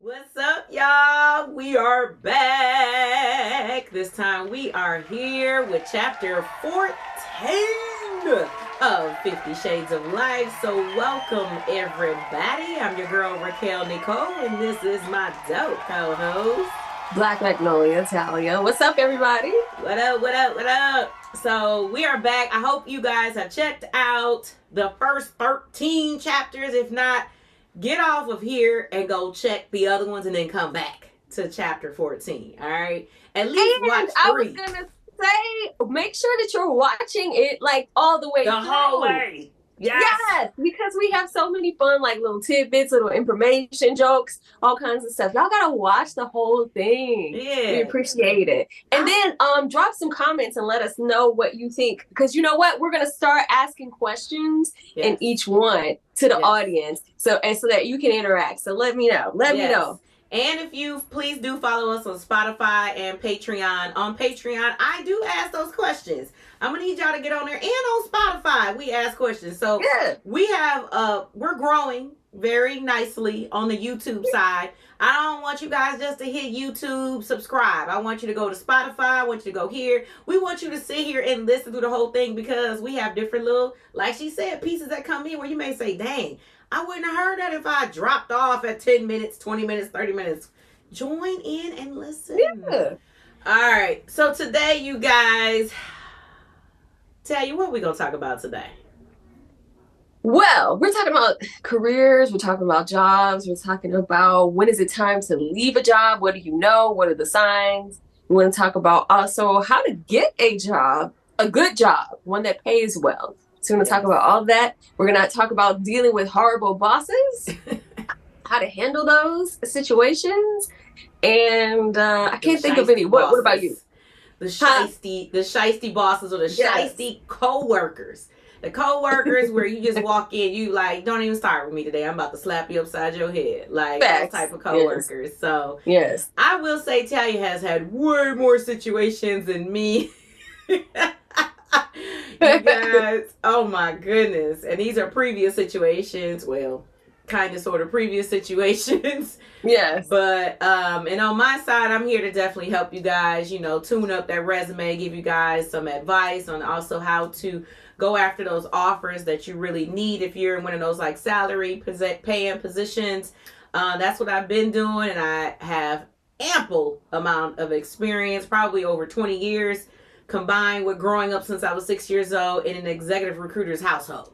What's up, y'all? We are back. This time we are here with chapter 14 of 50 Shades of Life. So welcome, everybody. I'm your girl, Raquel Ne'Cole, and this is my dope co-host, BlaqMagnolia Talia. What's up, everybody? What up, what up, what up? So we are back. I hope you guys have checked out the first 13 chapters. If not, get off of here and go check the other ones and then come back to chapter 14. All right. At least And watch I 3. was gonna say, make sure that you're watching it like all the way The through. whole way. Yes, because we have so many fun, like little tidbits, little information, jokes, all kinds of stuff. Y'all gotta watch the whole thing. Yeah. We appreciate it. And then drop some comments and let us know what you think. Because you know what? We're gonna start asking questions in each one to the audience. So that you can interact. So let me know. Let me know. And if you please do follow us on Spotify and Patreon. On Patreon, I do ask those questions. I'm gonna need y'all to get on there, and on Spotify we ask questions. So we have we're growing very nicely on the YouTube side. I don't want you guys just to hit YouTube, subscribe. I want you to go to Spotify. I want you to go here. We want you to sit here and listen through the whole thing, because we have different little, like she said, pieces that come in where you may say, dang, I wouldn't have heard that if I dropped off at 10 minutes, 20 minutes, 30 minutes. Join in and listen. Yeah. All right. So today, you guys, tell you what we're going to talk about today. Well, we're talking about careers. We're talking about jobs. We're talking about when is it time to leave a job? What do you know? What are the signs? We want to talk about also how to get a job, a good job, one that pays well. So we're going to talk about all of that. We're going to talk about dealing with horrible bosses, how to handle those situations. And I can't think of any. What about you? The shiesty bosses, or the shiesty co-workers. The co-workers where you just walk in, you like, don't even start with me today. I'm about to slap you upside your head. Like, those type of co-workers. Yes. So, I will say Talia has had way more situations than me. You guys, oh my goodness. And these are previous situations. Well, kind of sort of previous situations. Yes. But and on my side, I'm here to definitely help you guys, tune up that resume, give you guys some advice on also how to go after those offers that you really need if you're in one of those like salary paying positions. That's what I've been doing, and I have ample amount of experience, probably over 20 years, combined with growing up since I was 6 years old in an executive recruiter's household.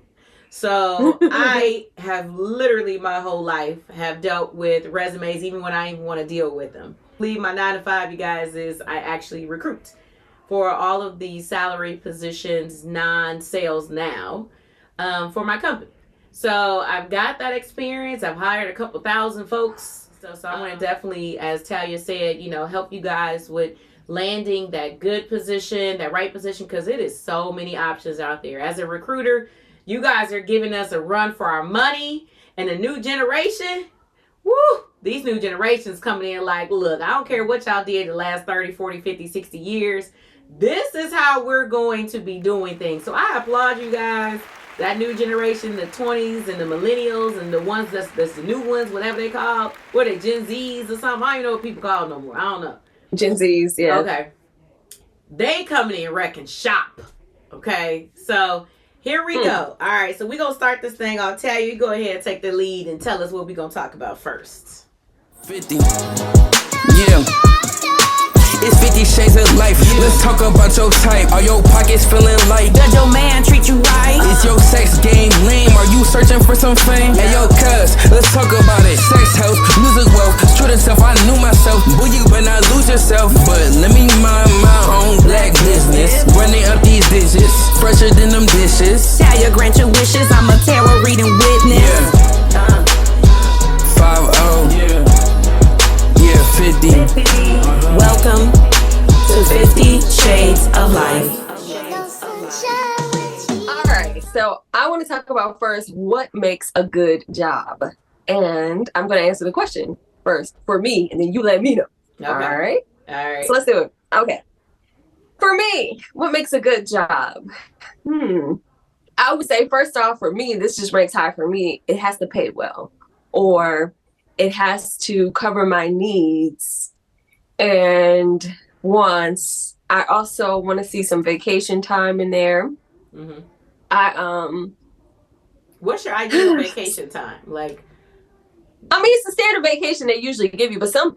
So I have literally my whole life have dealt with resumes, even when I didn't even want to deal with them. My 9 to 5, you guys, is I actually recruit for all of the salary positions, non-sales now, for my company. So I've got that experience. I've hired a couple thousand folks. So I want to definitely, as Talia said, help you guys with landing that good position, that right position, because it is so many options out there. As a recruiter, you guys are giving us a run for our money, and the new generation, woo, these new generations coming in like, look, I don't care what y'all did the last 30, 40, 50, 60 years. This is how we're going to be doing things. So I applaud you guys, that new generation, the 20s and the millennials and the ones that's the new ones, whatever they call. What are they, Gen Zs or something? I don't even know what people call them no more. I don't know. Gen Zs, yeah. Okay. They coming in wrecking shop. Okay. So here we go. All right. So we're going to start this thing. I'll tell you, go ahead and take the lead and tell us what we're going to talk about first. 50. Yeah. It's 50 shades of life. Let's talk about your type. Are your pockets feeling light? Does your man treat you right? Is your sex game lame? Are you searching for some fame? Hey yo, cuz, let's talk about it. Sex house, music wealth, true to self, I knew myself. Boy, you better not lose yourself. But let me mind my own black business. Running up these digits, fresher than them dishes. Talia, grant your wishes. I'm a tarot reading witness. 5-0. Yeah, 50. Welcome to 50 Shades of Life. All right, so I want to talk about first what makes a good job. And I'm going to answer the question first for me, and then you let me know. Okay. All right? All right. So let's do it. Okay. For me, what makes a good job? I would say, first off, for me, this just ranks high for me. It has to pay well, or it has to cover my needs and wants. I also want to see some vacation time in there. Mm-hmm. I What's your ideal vacation time? Like, I mean, it's the standard vacation they usually give you, but some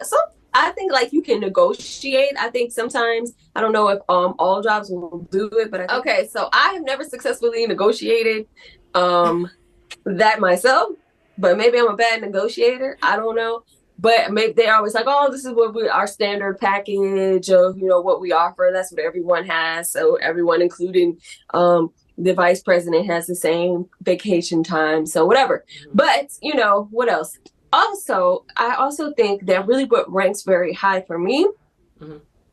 I think like you can negotiate. I think sometimes I don't know if all jobs will do it, but okay. So I have never successfully negotiated that myself, but maybe I'm a bad negotiator. I don't know. But maybe they're always like, oh, this is what our standard package of, what we offer. That's what everyone has. So everyone, including the vice president, has the same vacation time. So whatever. But, what else? Also, I also think that really what ranks very high for me,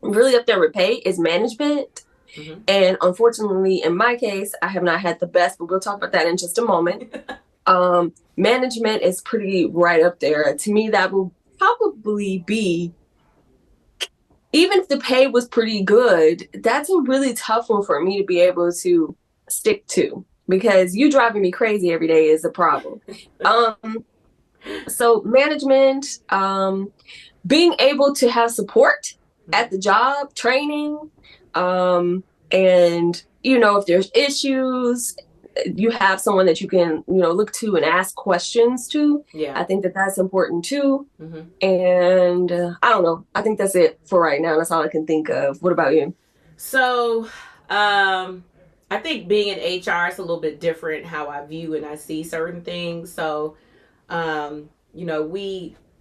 really up there with pay, is management. Mm-hmm. And unfortunately, in my case, I have not had the best, but we'll talk about that in just a moment. Management is pretty right up there. To me, that will probably be, even if the pay was pretty good, that's a really tough one for me to be able to stick to, because you driving me crazy every day is a problem. So management, being able to have support at the job, training, and, if there's issues, you have someone that you can, look to and ask questions to. Yeah. I think that that's important too. Mm-hmm. And I don't know. I think that's it for right now. That's all I can think of. What about you? So, I think being in HR is a little bit different how I view and I see certain things. So,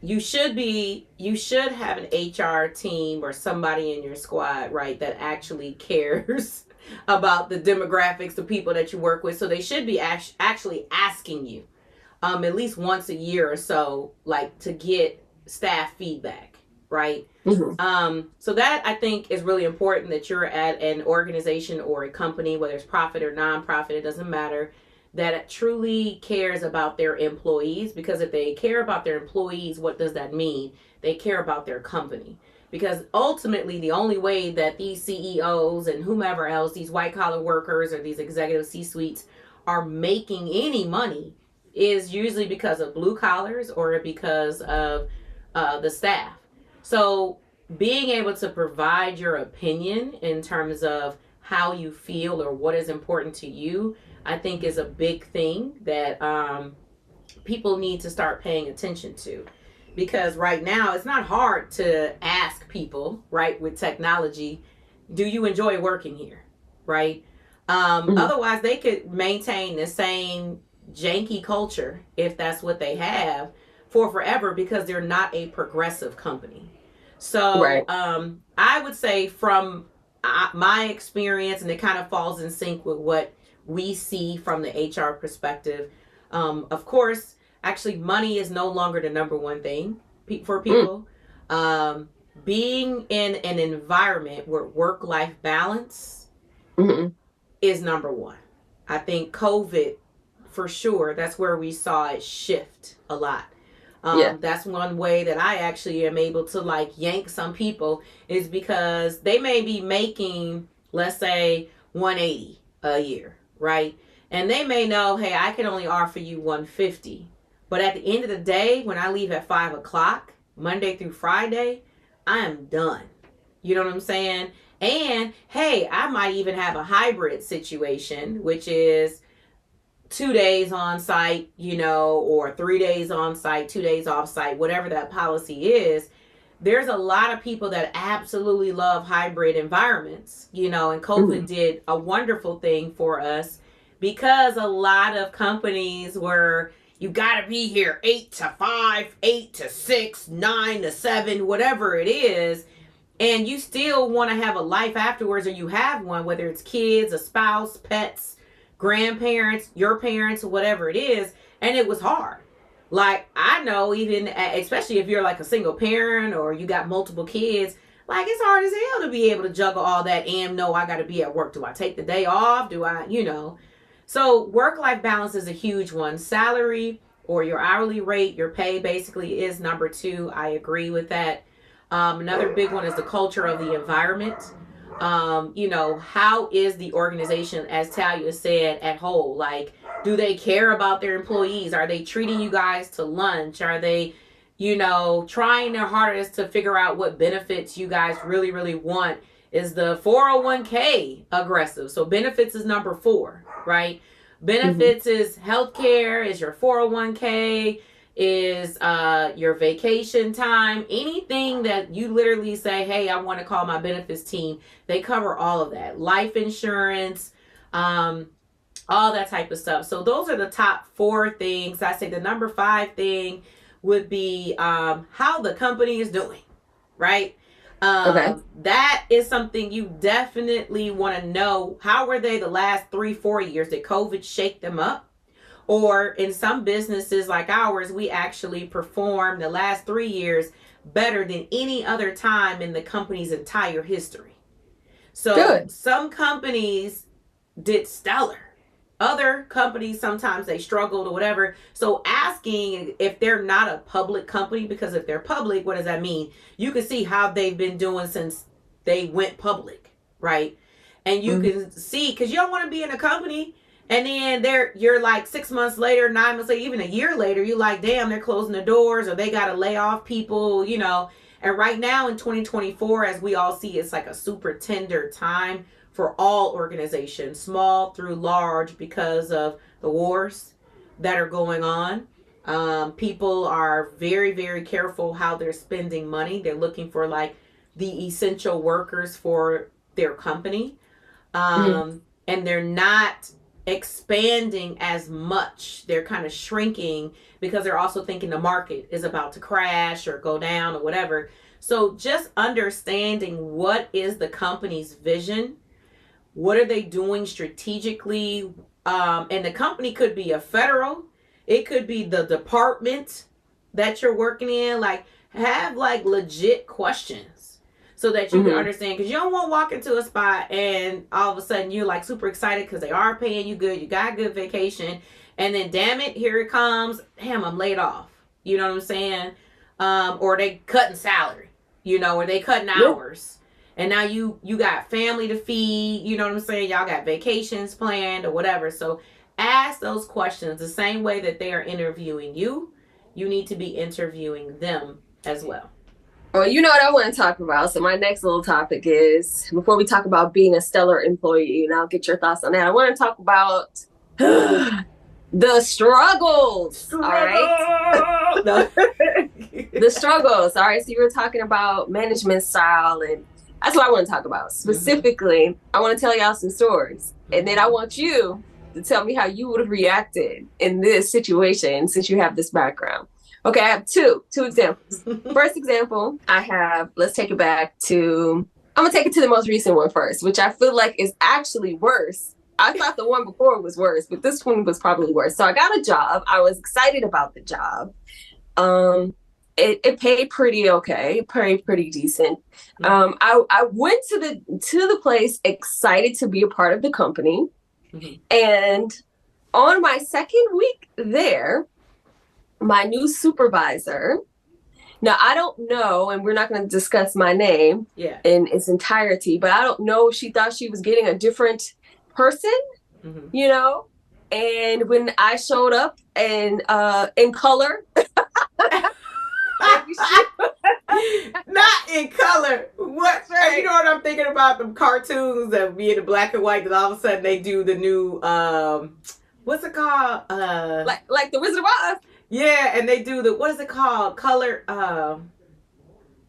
you should have an HR team or somebody in your squad, right, that actually cares about the demographics of people that you work with. So they should be actually asking you at least once a year or so, like, to get staff feedback, right? Mm-hmm. So that, I think, is really important, that you're at an organization or a company, whether it's profit or nonprofit, it doesn't matter, that truly cares about their employees. Because if they care about their employees, what does that mean? They care about their company. Because ultimately, the only way that these CEOs and whomever else, these white-collar workers or these executive C-suites are making any money is usually because of blue collars or because of the staff. So being able to provide your opinion in terms of how you feel or what is important to you, I think is a big thing that people need to start paying attention to. Because right now, it's not hard to ask people, right, with technology, do you enjoy working here, right? Otherwise, they could maintain the same janky culture, if that's what they have, for forever, because they're not a progressive company. So right. I would say from my experience, and it kind of falls in sync with what we see from the HR perspective, of course, actually, money is no longer the number one thing for people. Being in an environment where work-life balance is number one. I think COVID, for sure, that's where we saw it shift a lot. That's one way that I actually am able to yank some people, is because they may be making, let's say, 180 a year, right? And they may know, hey, I can only offer you 150. But at the end of the day, when I leave at 5 o'clock, Monday through Friday, I am done. You know what I'm saying? And hey, I might even have a hybrid situation, which is 2 days on site, or 3 days on site, 2 days off site, whatever that policy is. There's a lot of people that absolutely love hybrid environments, and COVID did a wonderful thing for us, because a lot of companies were, you got to be here 8 to 5, 8 to 6, 9 to 7, whatever it is. And you still want to have a life afterwards, or you have one, whether it's kids, a spouse, pets, grandparents, your parents, whatever it is. And it was hard. Like, I know, even, especially if you're like a single parent or you got multiple kids, like, it's hard as hell to be able to juggle all that and know I got to be at work. Do I take the day off? Do I, So work-life balance is a huge one. Salary, or your hourly rate, your pay, basically is number two. I agree with that. Another big one is the culture of the environment. How is the organization, as Talia said, at whole? Like, do they care about their employees? Are they treating you guys to lunch? Are they, trying their hardest to figure out what benefits you guys really, really want is the 401k aggressive. So benefits is number 4, right? Benefits is healthcare, is your 401k, is your vacation time, anything that you literally say, hey, I want to call my benefits team. They cover all of that. Life insurance, all that type of stuff. So those are the top 4 things. I say the number 5 thing would be how the company is doing, right? That is something you definitely want to know. How were they the last 3-4 years? Did COVID shake them up? Or in some businesses like ours, we actually performed the last 3 years better than any other time in the company's entire history. So some companies did stellar. Other companies, sometimes they struggled or whatever. So asking if they're not a public company, because if they're public, what does that mean? You can see how they've been doing since they went public, right? And you can see, because you don't want to be in a company and then you're like 6 months later, 9 months later, even a year later, you're like, damn, they're closing the doors or they got to lay off people, And right now in 2024, as we all see, it's like a super tender time for all organizations, small through large, because of the wars that are going on. People are very, very careful how they're spending money. They're looking for like the essential workers for their company. And they're not expanding as much. They're kind of shrinking because they're also thinking the market is about to crash or go down or whatever. So just understanding what is the company's vision. What are they doing strategically? And the company could be a federal. It could be the department that you're working in. Like, have like legit questions so that you can understand. Because you don't want to walk into a spot and all of a sudden you're like super excited because they are paying you good. You got good vacation. And then, damn it, here it comes. Damn, I'm laid off. You know what I'm saying? Or they cutting salary, or they cutting hours. And now you got family to feed, you know what I'm saying? Y'all got vacations planned or whatever. So ask those questions the same way that they are interviewing you. You need to be interviewing them as well. Well, you know what I want to talk about. So my next little topic is, before we talk about being a stellar employee, and I'll get your thoughts on that, I want to talk about the struggles. All right. The struggles. All right. So you were talking about management style, and that's what I want to talk about. Specifically, I want to tell y'all some stories. And then I want you to tell me how you would have reacted in this situation since you have this background. Okay, I have two examples. First example, let's take it back to, I'm going to take it to the most recent one first, which I feel like is actually worse. I thought the one before was worse, but this one was probably worse. So I got a job. I was excited about the job. It paid pretty okay, pretty decent. I went to the place excited to be a part of the company. And on my second week there, my new supervisor, now I don't know, and we're not going to discuss my name in its entirety, but I don't know if she thought she was getting a different person, and when I showed up and in color, not in color. What? Right. You know what I'm thinking about? Them cartoons that be in the black and white, that all of a sudden they do the new what's it called? Like the Wizard of Oz. Yeah, and they do what is it called? Color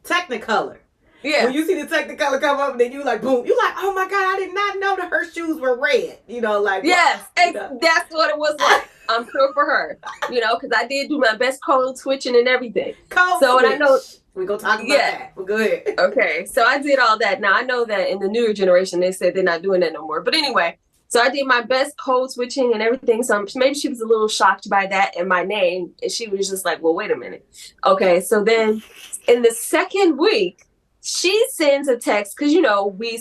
Technicolor. Yeah. When you see the Technicolor come up and then you like boom, you like, oh my God, I did not know that her shoes were red. Yes, that's what it was like. I'm sure for her, because I did do my best code switching and everything. And I know we're gonna talk about that. Well, go ahead. Okay, so I did all that. Now I know that in the newer generation they said they're not doing that no more. But anyway, so I did my best code switching and everything. So maybe she was a little shocked by that and my name, and she was just like, "Well, wait a minute." Okay, so then in the second week, she sends a text because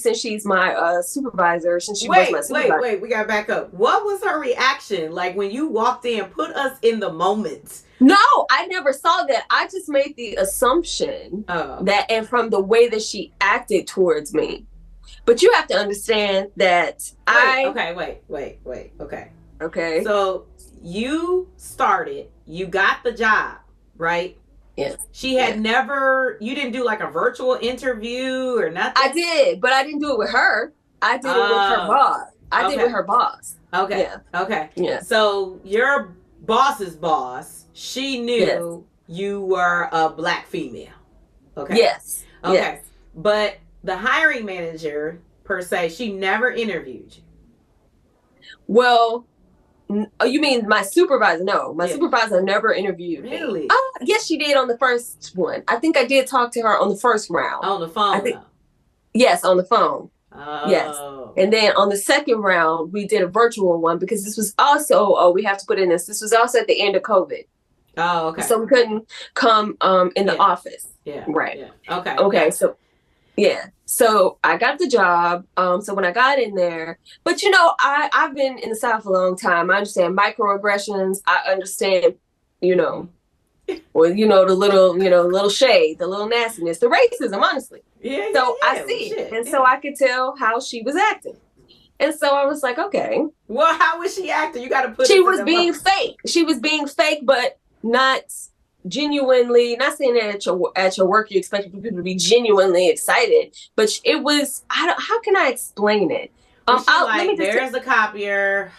since she's my supervisor, since she was my supervisor. Wait, we gotta back up. What was her reaction like when you walked in? Put us in the moment. No, I never saw that. I just made the assumption that, and from the way that she acted towards me. But you have to understand that wait. Okay. So you started, you got the job, right? Yeah. She had never, you didn't do like a virtual interview or nothing? I did, but I didn't do it with her. I did it with her boss. I did it with her boss. Okay. Yeah. Okay. Yeah. So your boss's boss, she knew you were a Black female. Okay. Yes. Okay. Yes. But the hiring manager, per se, she never interviewed you. Well, you mean my supervisor? No, my supervisor never interviewed me. Really? Oh, yes, she did on the first one. I think I did talk to her on the first round. On the phone? I think, yes, on the phone. Oh. Yes. And then on the second round, we did a virtual one because this was also, we have to put in this. This was also at the end of COVID. Oh, okay. So we couldn't come in the office. Yeah. Right. Yeah. Okay. Okay. Yeah. So, yeah. So I got the job. So when I got in there, but I've been in the South a long time. I understand microaggressions. I understand, or the little shade, the little nastiness, the racism, honestly. Yeah. So I see it. And so I could tell how she was acting. And so I was like, okay. Well, how was she acting? You got to put She was being fake. She was being fake, but not genuinely, not saying that at your work you expect people to be genuinely excited, but it was, how can I explain it? There's a copier.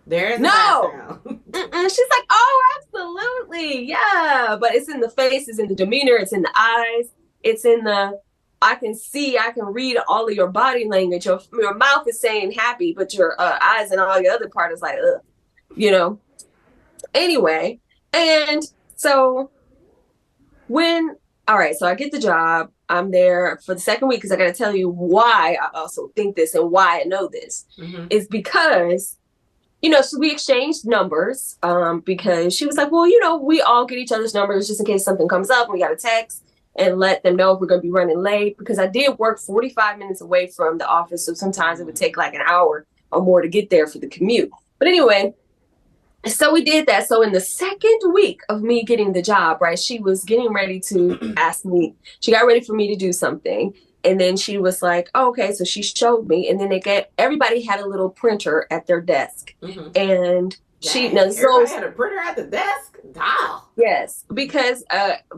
There's no. She's like, oh, absolutely. Yeah. But it's in the face, it's in the demeanor, it's in the eyes, it's in I can read all of your body language. Your mouth is saying happy, but your eyes and all your other part is like, ugh, Anyway, and so so I get the job. I'm there for the second week because I got to tell you why I also think this and why I know this is because, so we exchanged numbers because she was like, well, we all get each other's numbers just in case something comes up and we got a text and let them know if we're going to be running late because I did work 45 minutes away from the office. So sometimes it would take like an hour or more to get there for the commute. But anyway, so we did that. So in the second week of me getting the job, right, she was getting ready to ask me. She got ready for me to do something. And then she was like, oh, okay. So she showed me. And then everybody had a little printer at their desk. Mm-hmm. And everybody had a printer at the desk? Wow. Yes. Because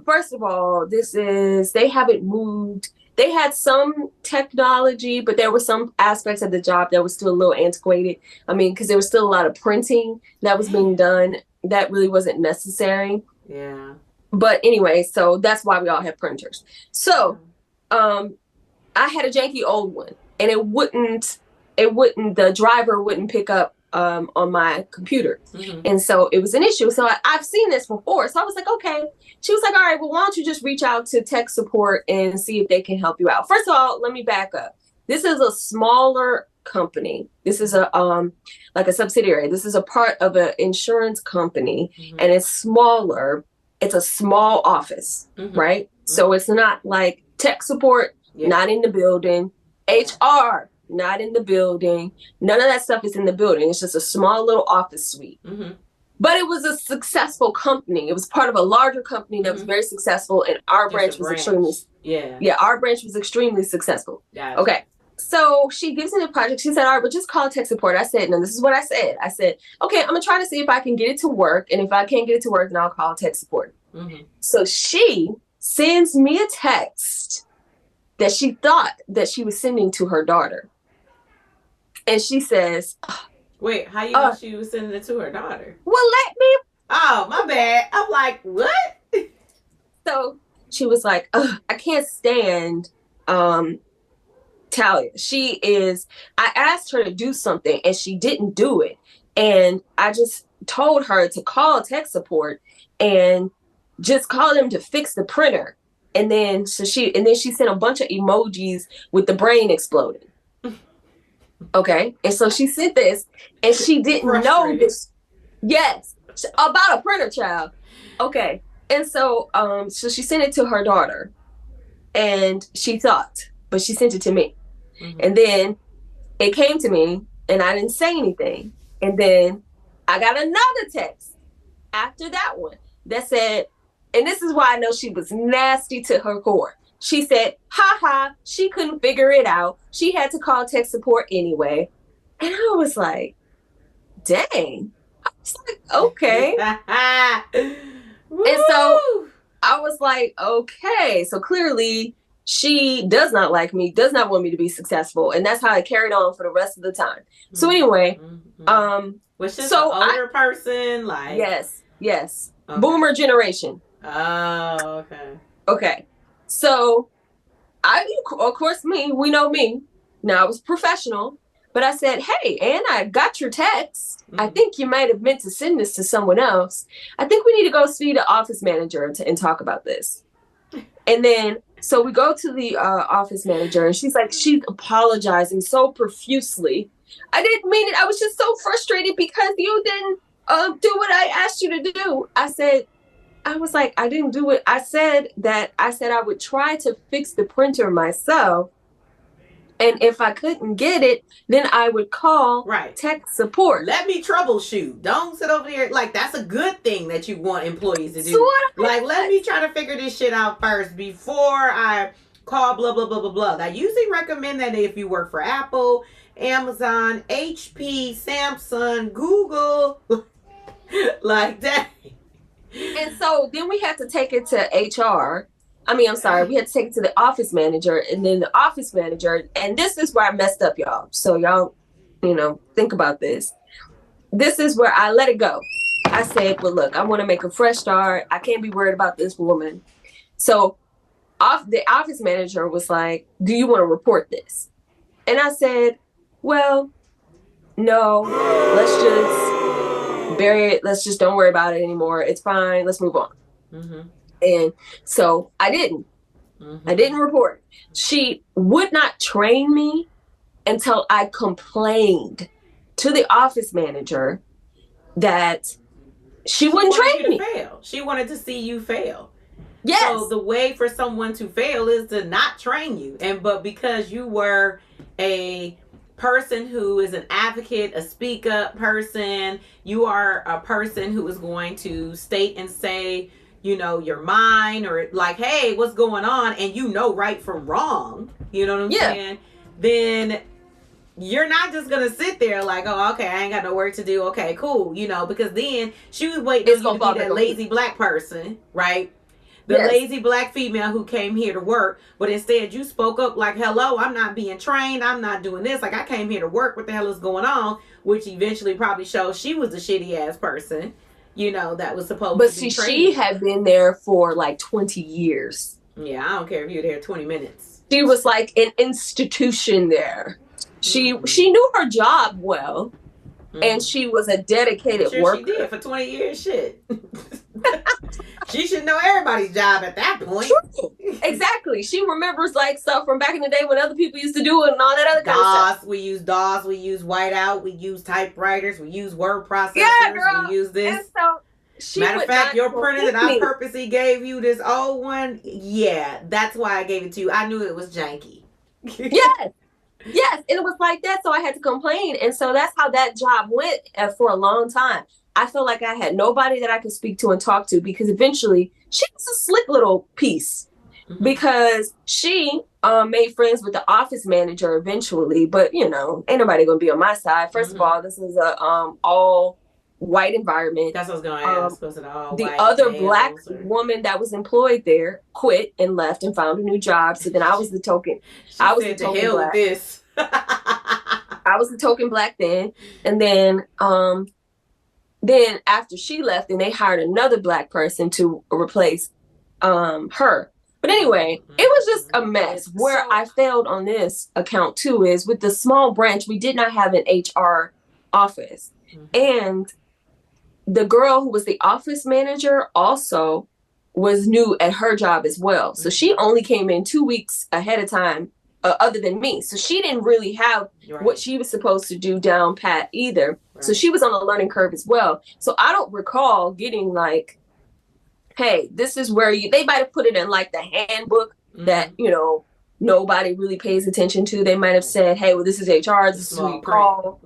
first of all, they haven't moved. They had some technology, but there were some aspects of the job that was still a little antiquated. I mean, because there was still a lot of printing that was being done that really wasn't necessary. Yeah. But anyway, so that's why we all had printers. So I had a janky old one, and the driver wouldn't pick up on my computer. Mm-hmm. And so it was an issue. So I've seen this before. So I was like, okay. She was like, all right, well, why don't you just reach out to tech support and see if they can help you out? First of all, let me back up. This is a smaller company. This is like a subsidiary. This is a part of an insurance company, and it's smaller. It's a small office, right? Mm-hmm. So it's not like tech support, not in the building, HR, not in the building. None of that stuff is in the building. It's just a small little office suite. Mm-hmm. But it was a successful company. It was part of a larger company that was very successful, and our branch was extremely. Yeah, our branch was extremely successful. Gotcha. Okay. So she gives me the project. She said, all right, well, just call tech support. I said, no, this is what I said. I said, okay, I'm going to try to see if I can get it to work. And if I can't get it to work, then I'll call tech support. Mm-hmm. So she sends me a text that she thought that she was sending to her daughter. And she says, wait, how you know she was sending it to her daughter? Well, let me. Oh, my bad. I'm like, what? So she was like, I can't stand Talia. I asked her to do something and she didn't do it. And I just told her to call tech support and just call them to fix the printer. And then she sent a bunch of emojis with the brain exploding. Okay. And so she sent this and she didn't know this. Yes. About a printer, child. Okay. And so she sent it to her daughter and she thought, but she sent it to me. Mm-hmm. And then it came to me and I didn't say anything. And then I got another text after that one that said, and this is why I know she was nasty to her core. She said, she couldn't figure it out. She had to call tech support anyway. And I was like, dang. I was like, okay. And so I was like, okay, so clearly she does not like me, does not want me to be successful. And that's how I carried on for the rest of the time. So anyway, was she an older person? Like, yes. Okay. Boomer generation. Oh, okay. Okay. So of course, we know me. Now I was professional, but I said, hey, Ann, I got your text. I think you might have meant to send this to someone else. I think we need to go see the office manager and talk about this. And then, so we go to the office manager, and she's apologizing so profusely. I didn't mean it. I was just so frustrated because you didn't do what I asked you to do. I was like, I didn't do it. I said I would try to fix the printer myself. And if I couldn't get it, then I would call tech support. Let me troubleshoot. Don't sit over there. Like, that's a good thing that you want employees to do. Let me try to figure this shit out first before I call blah, blah, blah, blah, blah. I usually recommend that if you work for Apple, Amazon, HP, Samsung, Google, like that. And so then we had to take it to HR. We had to take it to the office manager, and then the office manager, and this is where I messed up, y'all. So y'all, think about this. This is where I let it go. I said, well, look, I want to make a fresh start. I can't be worried about this woman. So the office manager was like, do you want to report this? And I said, well, no, let's just bury it. Let's just don't worry about it anymore. It's fine. Let's move on. And so I didn't. I didn't report. She would not train me until I complained to the office manager that she wouldn't train me. Fail. She wanted to see you fail. Yes. So the way for someone to fail is to not train you. But because you were a person who is an advocate, a speak up person, you are a person who is going to state and say, your mind, or like, hey, what's going on? And right from wrong. You know what I'm saying? Then you're not just going to sit there like, oh, okay, I ain't got no work to do. Okay, cool. Because then she was waiting on you to be that lazy black person, right? The lazy black female who came here to work, but instead you spoke up like, hello, I'm not being trained. I'm not doing this. Like, I came here to work. What the hell is going on? Which eventually probably shows she was a shitty ass person. That was supposed to be trained. But she had been there for like 20 years. Yeah, I don't care if you were there 20 minutes. She was like an institution there. She knew her job well, and she was a dedicated worker. She did for 20 years. Shit. She should know everybody's job at that point. True. Exactly. She remembers like stuff from back in the day when other people used to do it and all that other kind of stuff. We use DOS, we use whiteout, we use typewriters, we use word processors, we use this. And so matter of fact, your printer that I purposely gave you, this old one, that's why I gave it to you. I knew it was janky. Yes, and it was like that, so I had to complain. And so that's how that job went for a long time. I felt like I had nobody that I could speak to and talk to, because eventually she was a slick little piece, because she made friends with the office manager eventually. But, ain't nobody going to be on my side. First of all, this is a all white environment. That's what I was going to ask. Was it all the white other black woman that was employed there quit and left and found a new job. So then I was the token. I was the token black. This. I was the token black then. And then after she left, then they hired another black person to replace her. But anyway, it was just a mess. Where I failed on this account too is with the small branch, we did not have an HR office. And the girl who was the office manager also was new at her job as well. So she only came in 2 weeks ahead of time, other than me. So she didn't really have what she was supposed to do down pat either. Right. So she was on a learning curve as well. So I don't recall getting like, hey, this is where they might have put it in like the handbook that, nobody really pays attention to. They might have said, hey, well, this is HR. This is who you call.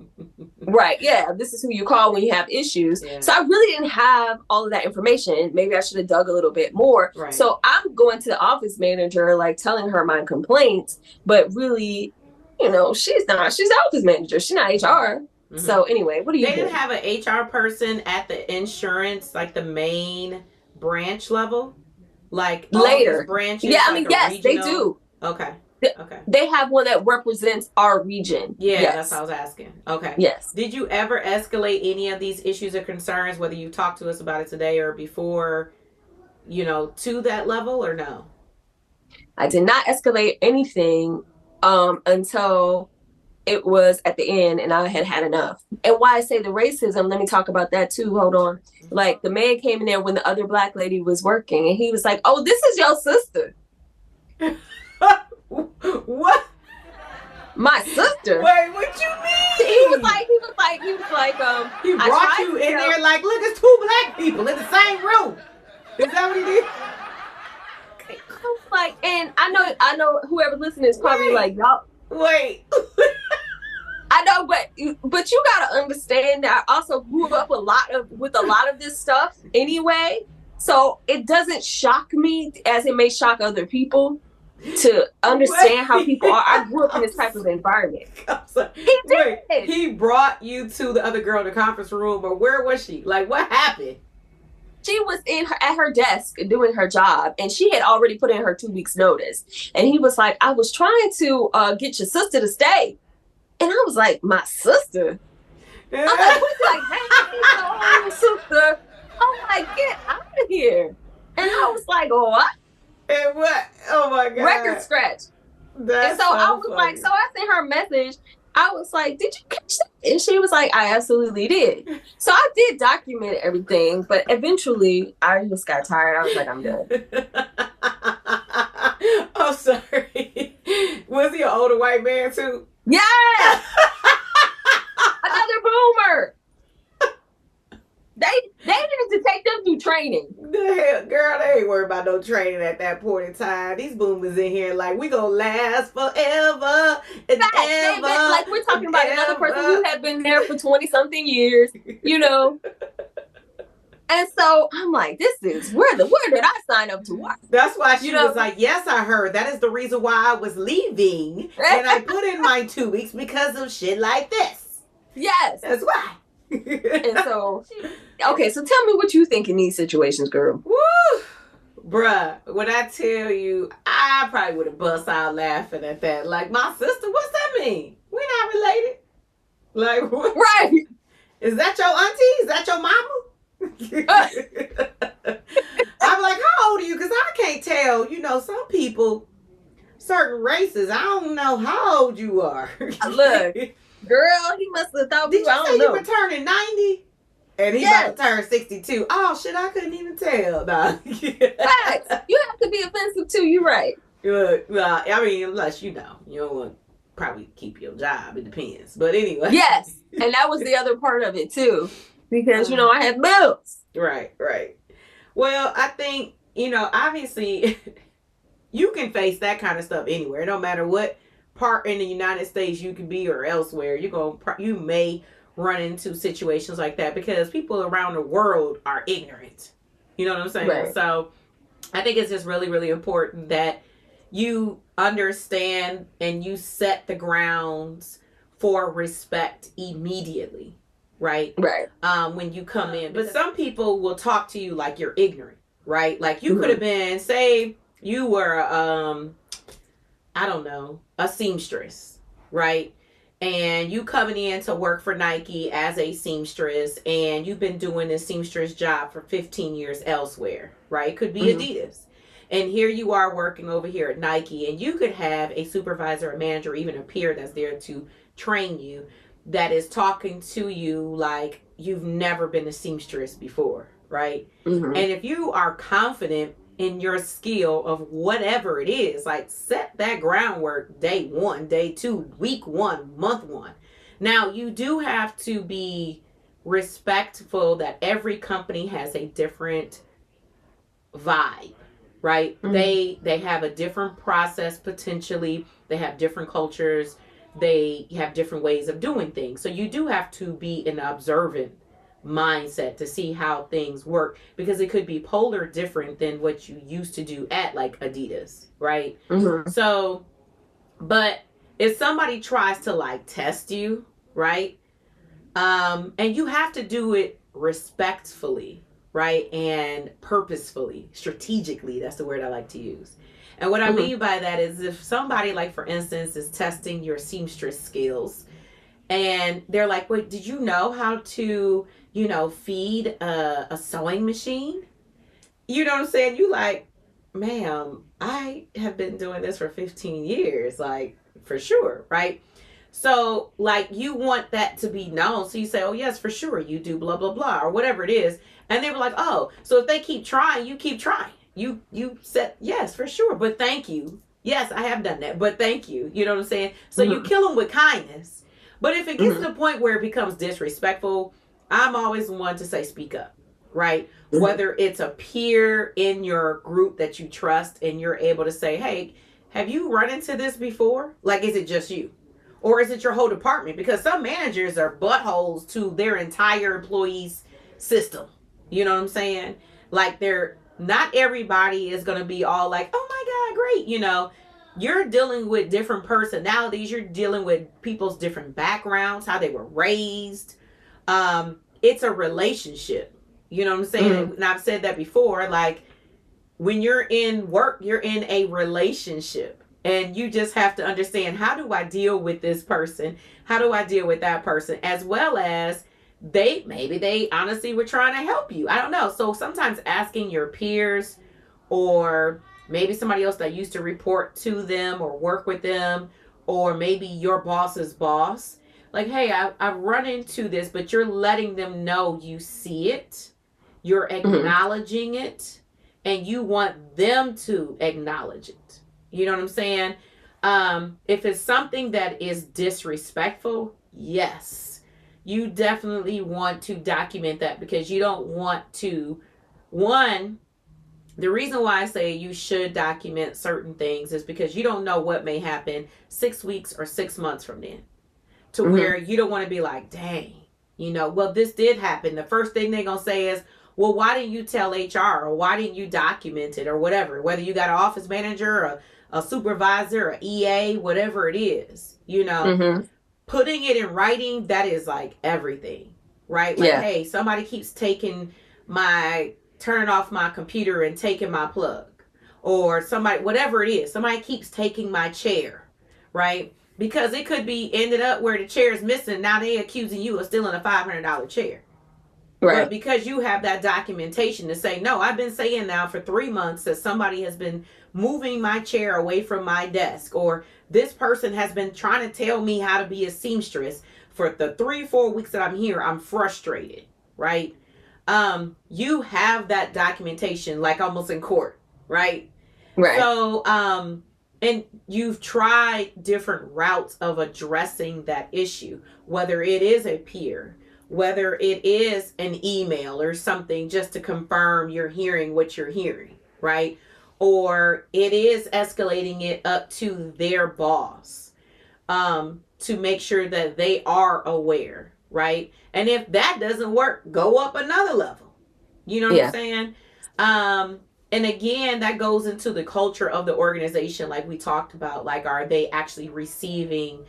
Right. Yeah. This is who you call when you have issues. Yeah. So I really didn't have all of that information. Maybe I should have dug a little bit more. Right. So I'm going to the office manager, like telling her my complaints, but really, she's not. She's the office manager. She's not HR. So anyway, what do you think? They didn't have an HR person at the insurance, like the main branch level? Like later. all these branches? Yeah, I like mean, yes, regional? they do. Okay. Okay. They have one that represents our region. Yeah, yes. That's what I was asking. Okay. Yes. Did you ever escalate any of these issues or concerns, whether you talked to us about it today or before, to that level or no? I did not escalate anything until it was at the end and I had enough. And why I say the racism, let me talk about that too. Hold on. Like the man came in there when the other black lady was working and he was like, "Oh, this is your sister." What? My sister? Wait, what you mean? He was like, he brought you in there like, look, it's two black people in the same room. Is that what he did? I was like, and I know whoever listening is probably like, y'all. Wait. I know, but you gotta understand that I also grew up with a lot of this stuff anyway. So it doesn't shock me as it may shock other people to understand how people are. I grew up in this type of environment. He did. Wait, he brought you to the other girl in the conference room, or where was she? Like, what happened? She was at her desk doing her job, and she had already put in her 2 weeks notice. And he was like, "I was trying to get your sister to stay." And I was like, "My sister?" I'm like, "What's like, hey, no, sister?" I'm like, "Get out of here." And I was like, "What?" And what? Oh my God. Record scratch. That's and so I was like, so I sent her a message. I was like, "Did you catch that?" And she was like, "I absolutely did." So I did document everything, but eventually I just got tired. I was like, "I'm done." I'm sorry. Was he an older white man too? Yes! Another boomer. They needed to take them through training. The hell, girl, they ain't worried about no training at that point in time. These boomers in here like, we gonna last forever and ever. Like we're talking about another person who had been there for 20-something years, And so I'm like, this is where did I sign up to work? That's why she was like, yes, I heard. That is the reason why I was leaving. And I put in my 2 weeks because of shit like this. Yes. That's why. And so, okay, so tell me what you think in these situations, girl. Woo! Bruh, when I tell you, I probably would have bust out laughing at that. Like, my sister, what's that mean? We're not related. Like, what? Right. Is that your auntie? Is that your mama? I'm like, how old are you? Because I can't tell. Some people, certain races, I don't know how old you are. Look, girl, he must have thought Did you I say don't know. You were turning 90? And he's about to turn 62. Oh, shit, I couldn't even tell. Nah. Facts. You have to be offensive too. You're right. Well, I mean, unless you don't want to probably keep your job. It depends. But anyway. Yes. And that was the other part of it too. Because, I had bills. Right. Well, I think, obviously, you can face that kind of stuff anywhere. No matter what part in the United States you can be or elsewhere, you may run into situations like that because people around the world are ignorant. You know what I'm saying? Right. So I think it's just really, really important that you understand and you set the grounds for respect immediately. Right. When you come in. But some people will talk to you like you're ignorant. Right. Like you could have been, say you were, I don't know, a seamstress. Right. And you coming in to work for Nike as a seamstress and you've been doing this seamstress job for 15 years elsewhere. Right. Could be Adidas. And here you are working over here at Nike and you could have a supervisor, a manager, even a peer that's there to train you that is talking to you like you've never been a seamstress before, right? And if you are confident in your skill of whatever it is, like set that groundwork day 1, day 2, week 1, month 1. Now, you do have to be respectful that every company has a different vibe, right? They have a different process potentially. They have different cultures. They have different ways of doing things. So you do have to be an observant mindset to see how things work because it could be polar different than what you used to do at like Adidas, right? So, but if somebody tries to like test you, right? And you have to do it respectfully, right? And purposefully, strategically, that's the word I like to use. And what I mean by that is if somebody, like, for instance, is testing your seamstress skills and they're like, wait, did you know how to, feed a sewing machine? You know what I'm saying? You like, ma'am, I have been doing this for 15 years, like, for sure, right? So, like, you want that to be known. So you say, oh, yes, for sure, you do blah, blah, blah, or whatever it is. And they were like, oh, so if they keep trying, you keep trying. You said, yes, for sure, but thank you. Yes, I have done that, but thank you. You know what I'm saying? So you kill them with kindness. But if it gets to the point where it becomes disrespectful, I'm always one to say, speak up, right? Whether it's a peer in your group that you trust and you're able to say, hey, have you run into this before? Like, is it just you? Or is it your whole department? Because some managers are buttholes to their entire employees' system. You know what I'm saying? Like, not everybody is going to be all like, oh my God, great. You're dealing with different personalities. You're dealing with people's different backgrounds, how they were raised. It's a relationship. You know what I'm saying? And I've said that before. Like, when you're in work, you're in a relationship. And you just have to understand, how do I deal with this person? How do I deal with that person? As well as maybe they honestly were trying to help you. I don't know. So sometimes asking your peers or maybe somebody else that used to report to them or work with them, or maybe your boss's boss, like, hey, I've run into this, but you're letting them know you see it. You're acknowledging it, and you want them to acknowledge it. You know what I'm saying? If it's something that is disrespectful, yes, you definitely want to document that, because you don't want to, the reason why I say you should document certain things is because you don't know what may happen 6 weeks or 6 months from then, to where you don't want to be like, dang, well, this did happen. The first thing they're going to say is, well, why didn't you tell HR, or why didn't you document it, or whatever, whether you got an office manager or a supervisor or EA, whatever it is, putting it in writing, that is like everything, right? Like, hey, somebody keeps turning off my computer and taking my plug, or somebody, whatever it is, somebody keeps taking my chair, right? Because it could be ended up where the chair is missing. Now they accusing you of stealing a $500 chair. Right. But because you have that documentation to say, no, I've been saying now for 3 months that somebody has been moving my chair away from my desk, or this person has been trying to tell me how to be a seamstress for the 3-4 weeks that I'm here. I'm frustrated, right? You have that documentation, like almost in court, right? Right. So, and you've tried different routes of addressing that issue, whether it is a peer, whether it is an email or something just to confirm you're hearing what you're hearing, right? Or it is escalating it up to their boss, to make sure that they are aware, right? And if that doesn't work, go up another level. You know what I'm saying? And again, that goes into the culture of the organization, like we talked about. Like, are they actually receiving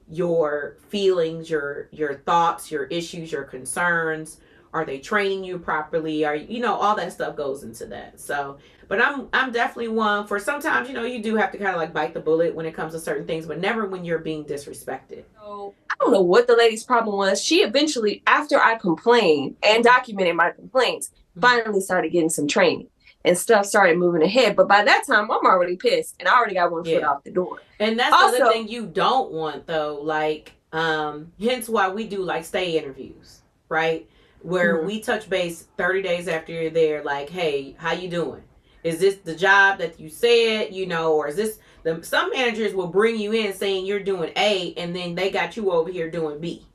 your feelings, your thoughts, your issues, your concerns? Are they training you properly? Are all that stuff goes into that. So, but I'm definitely one for, sometimes you do have to kind of like bite the bullet when it comes to certain things, but never when you're being disrespected. So I don't know what the lady's problem was. She eventually, after I complained and documented my complaints, finally started getting some training. And stuff started moving ahead. But by that time, I'm already pissed. And I already got one foot off the door. And that's also the other thing you don't want, though. Like, hence why we do, like, stay interviews, right? Where we touch base 30 days after you're there. Like, hey, how you doing? Is this the job that you said, or is this... Some managers will bring you in saying you're doing A, and then they got you over here doing B.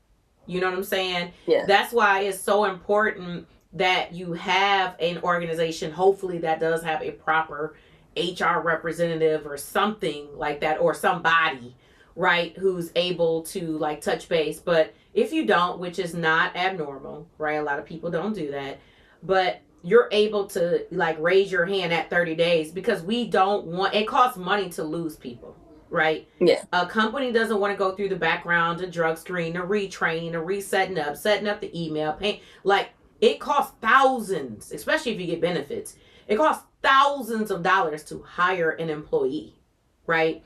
You know what I'm saying? Yeah. That's why it's so important that you have an organization, hopefully, that does have a proper HR representative or something like that, or somebody, right, who's able to like touch base. But if you don't, which is not abnormal, right, a lot of people don't do that, but you're able to like raise your hand at 30 days, because we don't want, it costs money to lose people, right? Yeah. A company doesn't want to go through the background, the drug screen, the retraining, the setting up the email, like, it costs thousands, especially if you get benefits. It costs thousands of dollars to hire an employee, right?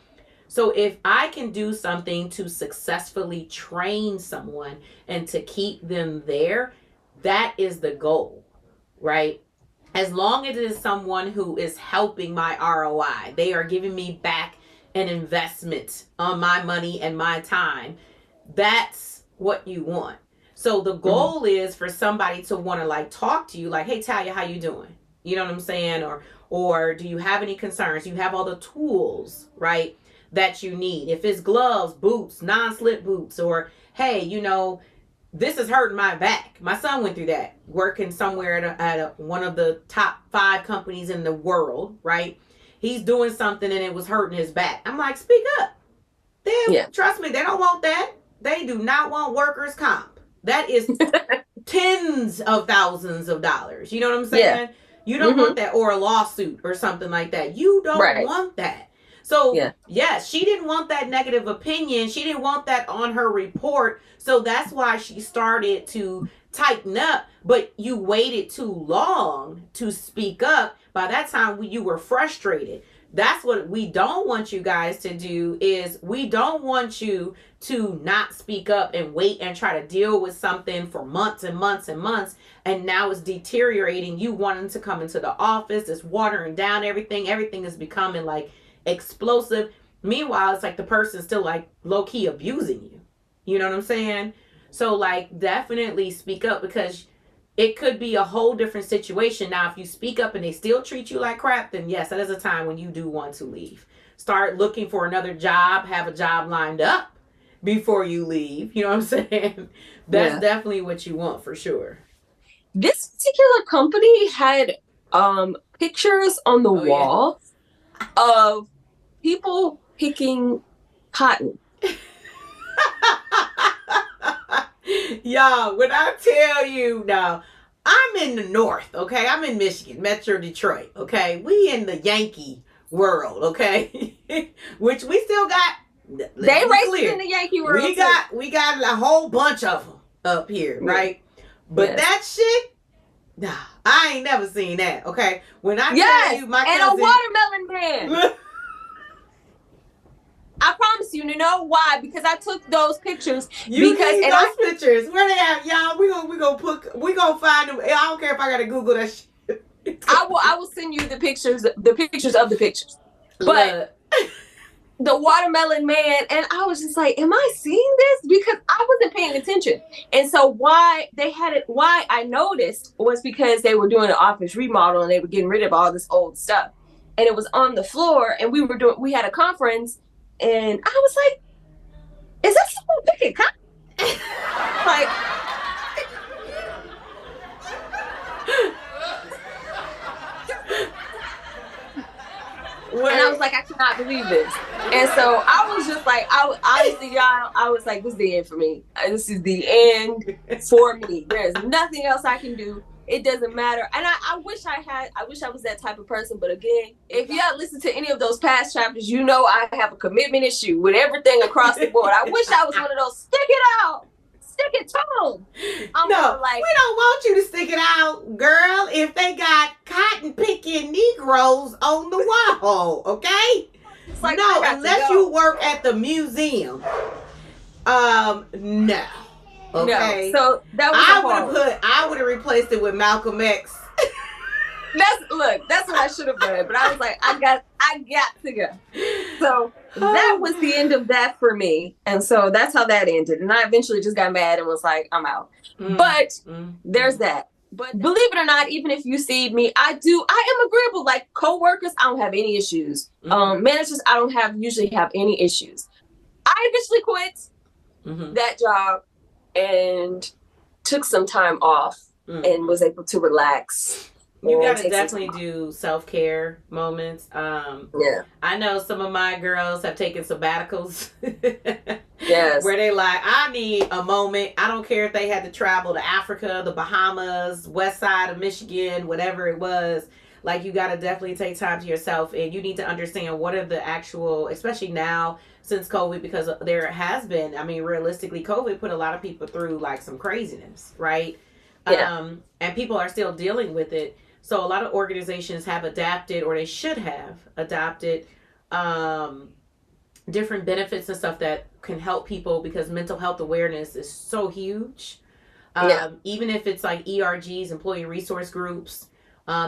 So if I can do something to successfully train someone and to keep them there, that is the goal, right? As long as it is someone who is helping my ROI, they are giving me back an investment on my money and my time. That's what you want. So the goal is for somebody to want to like talk to you like, hey, Talia, how you doing? You know what I'm saying? Or do you have any concerns? You have all the tools, right, that you need. If it's gloves, boots, non-slip boots, or hey, you know, this is hurting my back. My son went through that working somewhere at one of the top 5 companies in the world, right? He's doing something and it was hurting his back. I'm like, speak up. Trust me, they don't want that. They do not want workers' comp. That is tens of thousands of dollars. You know what I'm saying? Yeah. You don't want that, or a lawsuit or something like that. You don't want that. So, she didn't want that negative opinion. She didn't want that on her report. So that's why she started to tighten up. But you waited too long to speak up. By that time, you were frustrated. That's what we don't want you guys to do, is we don't want you to not speak up and wait and try to deal with something for months and months and months. And now it's deteriorating. You wanting to come into the office, it's watering down everything. Everything is becoming like explosive. Meanwhile, it's like the person's still like low-key abusing you. You know what I'm saying? So like definitely speak up, because it could be a whole different situation. Now, if you speak up and they still treat you like crap, then yes, that is a time when you do want to leave. Start looking for another job, have a job lined up before you leave. You know what I'm saying? That's definitely what you want for sure. This particular company had pictures on the wall of people picking cotton. Y'all, when I tell you now, I'm in the north, okay? I'm in Michigan, Metro Detroit, okay? We in the Yankee world, okay? Which we still got. They racing in the Yankee world. We got a whole bunch of them up here, right? But that shit, nah, I ain't never seen that, okay? When I tell you, my cousin, and a watermelon man. I promise you know why? Because I took those pictures. Pictures. Where they at, y'all? We gonna find them. I don't care if I gotta Google that shit. I will send you the pictures of the pictures. But the watermelon man, and I was just like, am I seeing this? Because I wasn't paying attention. And so why I noticed was because they were doing an office remodel and they were getting rid of all this old stuff. And it was on the floor, and we had a conference. And I was like, is that someone picking cotton? Like, and I was like, I cannot believe this. And so I was just like, honestly, y'all, I was like, this is the end for me. This is the end for me. There's nothing else I can do. It doesn't matter. And I wish I was that type of person. But again, if you have listened to any of those past chapters, you know I have a commitment issue with everything across the board. I wish I was one of those stick it out, stick it to them. We don't want you to stick it out, girl, if they got cotton picking Negroes on the wall, okay? Like, no, unless you work at the museum. No. Okay. No. So that was I would have replaced it with Malcolm X. That's what I should have done. But I was like, I got to go. So that was the end of that for me. And so that's how that ended. And I eventually just got mad and was like, I'm out. But there's that. But believe it or not, even if you see me, I am agreeable. Like co-workers, I don't have any issues. Managers, I don't usually have any issues. I eventually quit that job and took some time off and was able to relax. You gotta definitely do self-care moments. I know some of my girls have taken sabbaticals. Yes. Where they like, I need a moment. I don't care if they had to travel to Africa, the Bahamas, west side of Michigan, whatever it was. Like, you gotta definitely take time to yourself, and you need to understand what are the actual, especially now since COVID, because there has been, I mean, realistically, COVID put a lot of people through like some craziness, right? And people are still dealing with it. So a lot of organizations have adapted, or they should have adopted, different benefits and stuff that can help people, because mental health awareness is so huge. Even if it's like ERGs, employee resource groups,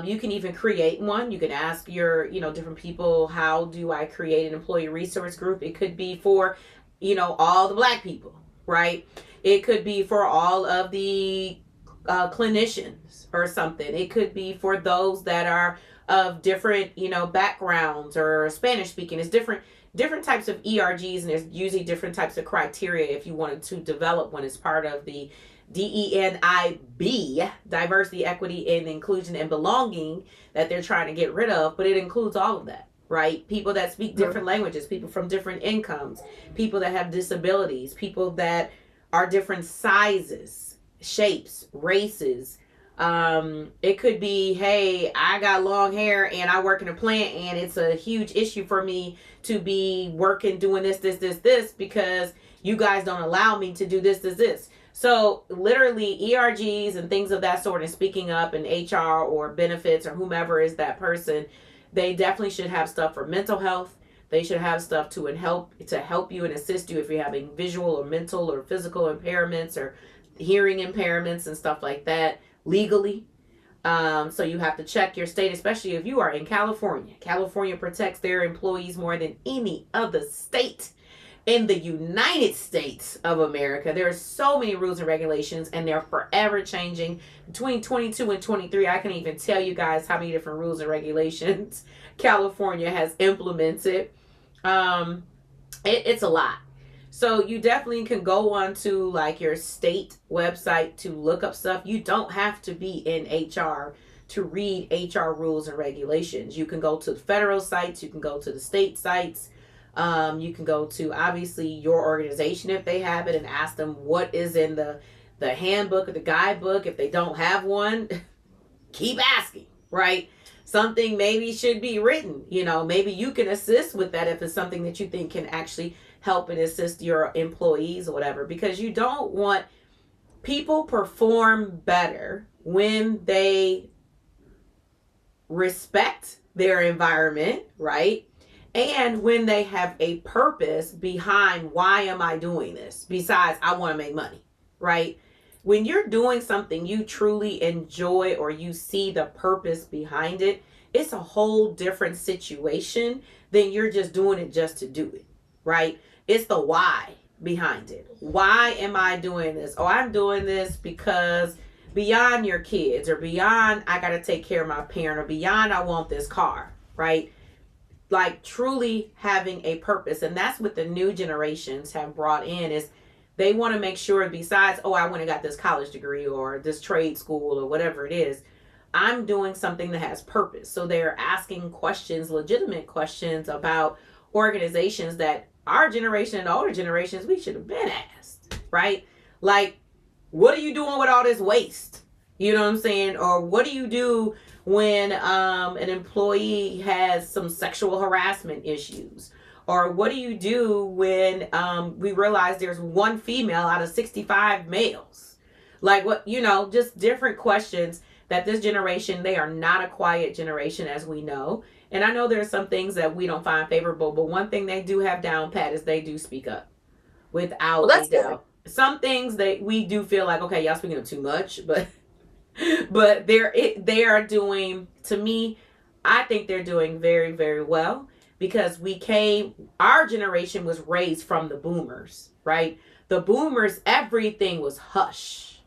you can even create one. You can ask your, different people, how do I create an employee resource group? It could be for, all the Black people, right? It could be for all of the clinicians or something. It could be for those that are of different, backgrounds or Spanish speaking. It's different types of ERGs, and there's usually different types of criteria if you wanted to develop one as part of the DEI&B, diversity, equity, and inclusion and belonging, that they're trying to get rid of. But it includes all of that, right? People that speak different languages, people from different incomes, people that have disabilities, people that are different sizes, shapes, races. It could be, hey, I got long hair and I work in a plant, and it's a huge issue for me to be working doing this because you guys don't allow me to do this. So literally ERGs and things of that sort, and speaking up, and HR or benefits or whomever is that person, they definitely should have stuff for mental health. They should have stuff to help you and assist you if you're having visual or mental or physical impairments or hearing impairments and stuff like that legally. So you have to check your state, especially if you are in California. California protects their employees more than any other state in the United States of America. There are so many rules and regulations, and they're forever changing. Between 22 and 23, I can even tell you guys how many different rules and regulations California has implemented. It's a lot. So you definitely can go on to like your state website to look up stuff. You don't have to be in HR to read HR rules and regulations. You can go to the federal sites. You can go to the state sites. You can go to, obviously, your organization if they have it, and ask them what is in the handbook or the guidebook. If they don't have one, keep asking, right? Something maybe should be written. Maybe you can assist with that if it's something that you think can actually help and assist your employees or whatever, because you don't want people perform better when they respect their environment, right? And when they have a purpose behind, why am I doing this? Besides, I want to make money, right? When you're doing something you truly enjoy, or you see the purpose behind it, it's a whole different situation than you're just doing it just to do it, right? It's the why behind it. Why am I doing this? Oh, I'm doing this because beyond your kids, or beyond I got to take care of my parent, or beyond I want this car, right? Like truly having a purpose. And that's what the new generations have brought in, is they want to make sure, besides, oh, I went and got this college degree or this trade school or whatever it is, I'm doing something that has purpose. So they're asking questions, legitimate questions about organizations that our generation and older generations, we should have been asked, right? Like, what are you doing with all this waste? You know what I'm saying? Or what do you do when an employee has some sexual harassment issues? Or what do you do when we realize there's one female out of 65 males? Like, what, just different questions that this generation, they are not a quiet generation, as we know. And I know there's some things that we don't find favorable, but one thing they do have down pat is they do speak up without a doubt. Some things we do feel like, okay, y'all speaking up too much, but they are doing, to me, I think they're doing very, very well, because our generation was raised from the boomers, right? The boomers, everything was hush.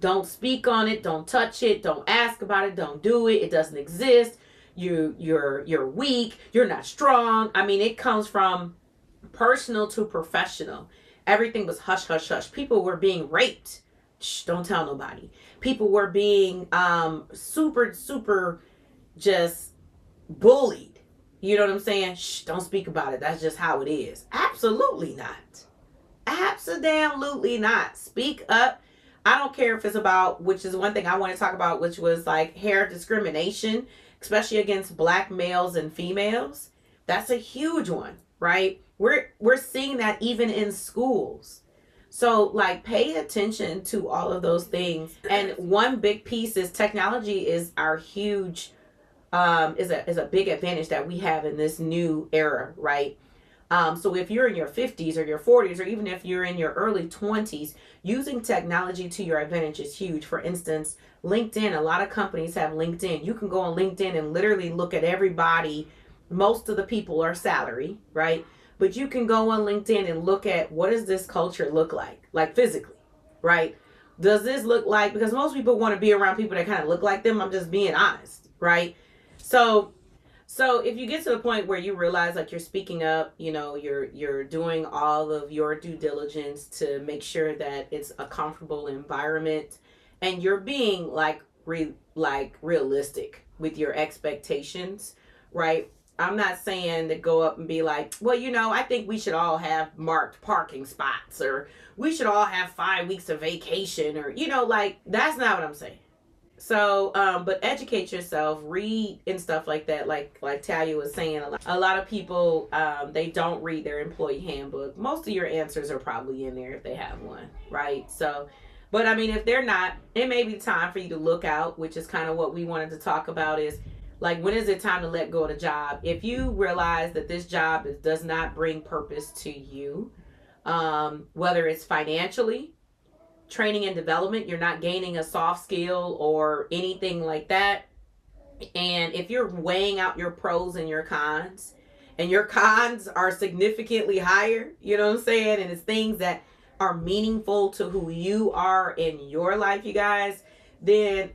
Don't speak on it, don't touch it, don't ask about it, don't do it, it doesn't exist. You're weak, you're not strong. I mean, it comes from personal to professional. Everything was hush, hush, hush. People were being raped. Shh, don't tell nobody. People were being super, super just bullied. You know what I'm saying? Shh, don't speak about it. That's just how it is. Absolutely not. Absolutely not. Speak up. I don't care if it's about, which is one thing I want to talk about, which was like hair discrimination, especially against Black males and females. That's a huge one, right? We're seeing that even in schools. So like pay attention to all of those things. And one big piece is technology is our huge is a big advantage that we have in this new era, right? So if you're in your 50s or your 40s, or even if you're in your early 20s, using technology to your advantage is huge. For instance, LinkedIn, a lot of companies have LinkedIn. You can go on LinkedIn and literally look at everybody. Most of the people are salary, right? But you can go on LinkedIn and look at what does this culture look like physically, right? Does this look like, because most people want to be around people that kind of look like them. I'm just being honest, right? So if you get to the point where you realize like you're speaking up, you're doing all of your due diligence to make sure that it's a comfortable environment, and you're being like realistic with your expectations, right? I'm not saying to go up and be like, well, I think we should all have marked parking spots, or we should all have 5 weeks of vacation, or like that's not what I'm saying. So, but educate yourself, read and stuff like that. Like Talia was saying, a lot of people, they don't read their employee handbook. Most of your answers are probably in there if they have one, right? So, but I mean, if they're not, it may be time for you to look out, which is kind of what we wanted to talk about is like, when is it time to let go of the job? If you realize that this job does not bring purpose to you, whether it's financially, training and development, you're not gaining a soft skill or anything like that. And if you're weighing out your pros and your cons, and your cons are significantly higher, you know what I'm saying? And it's things that are meaningful to who you are in your life, you guys, then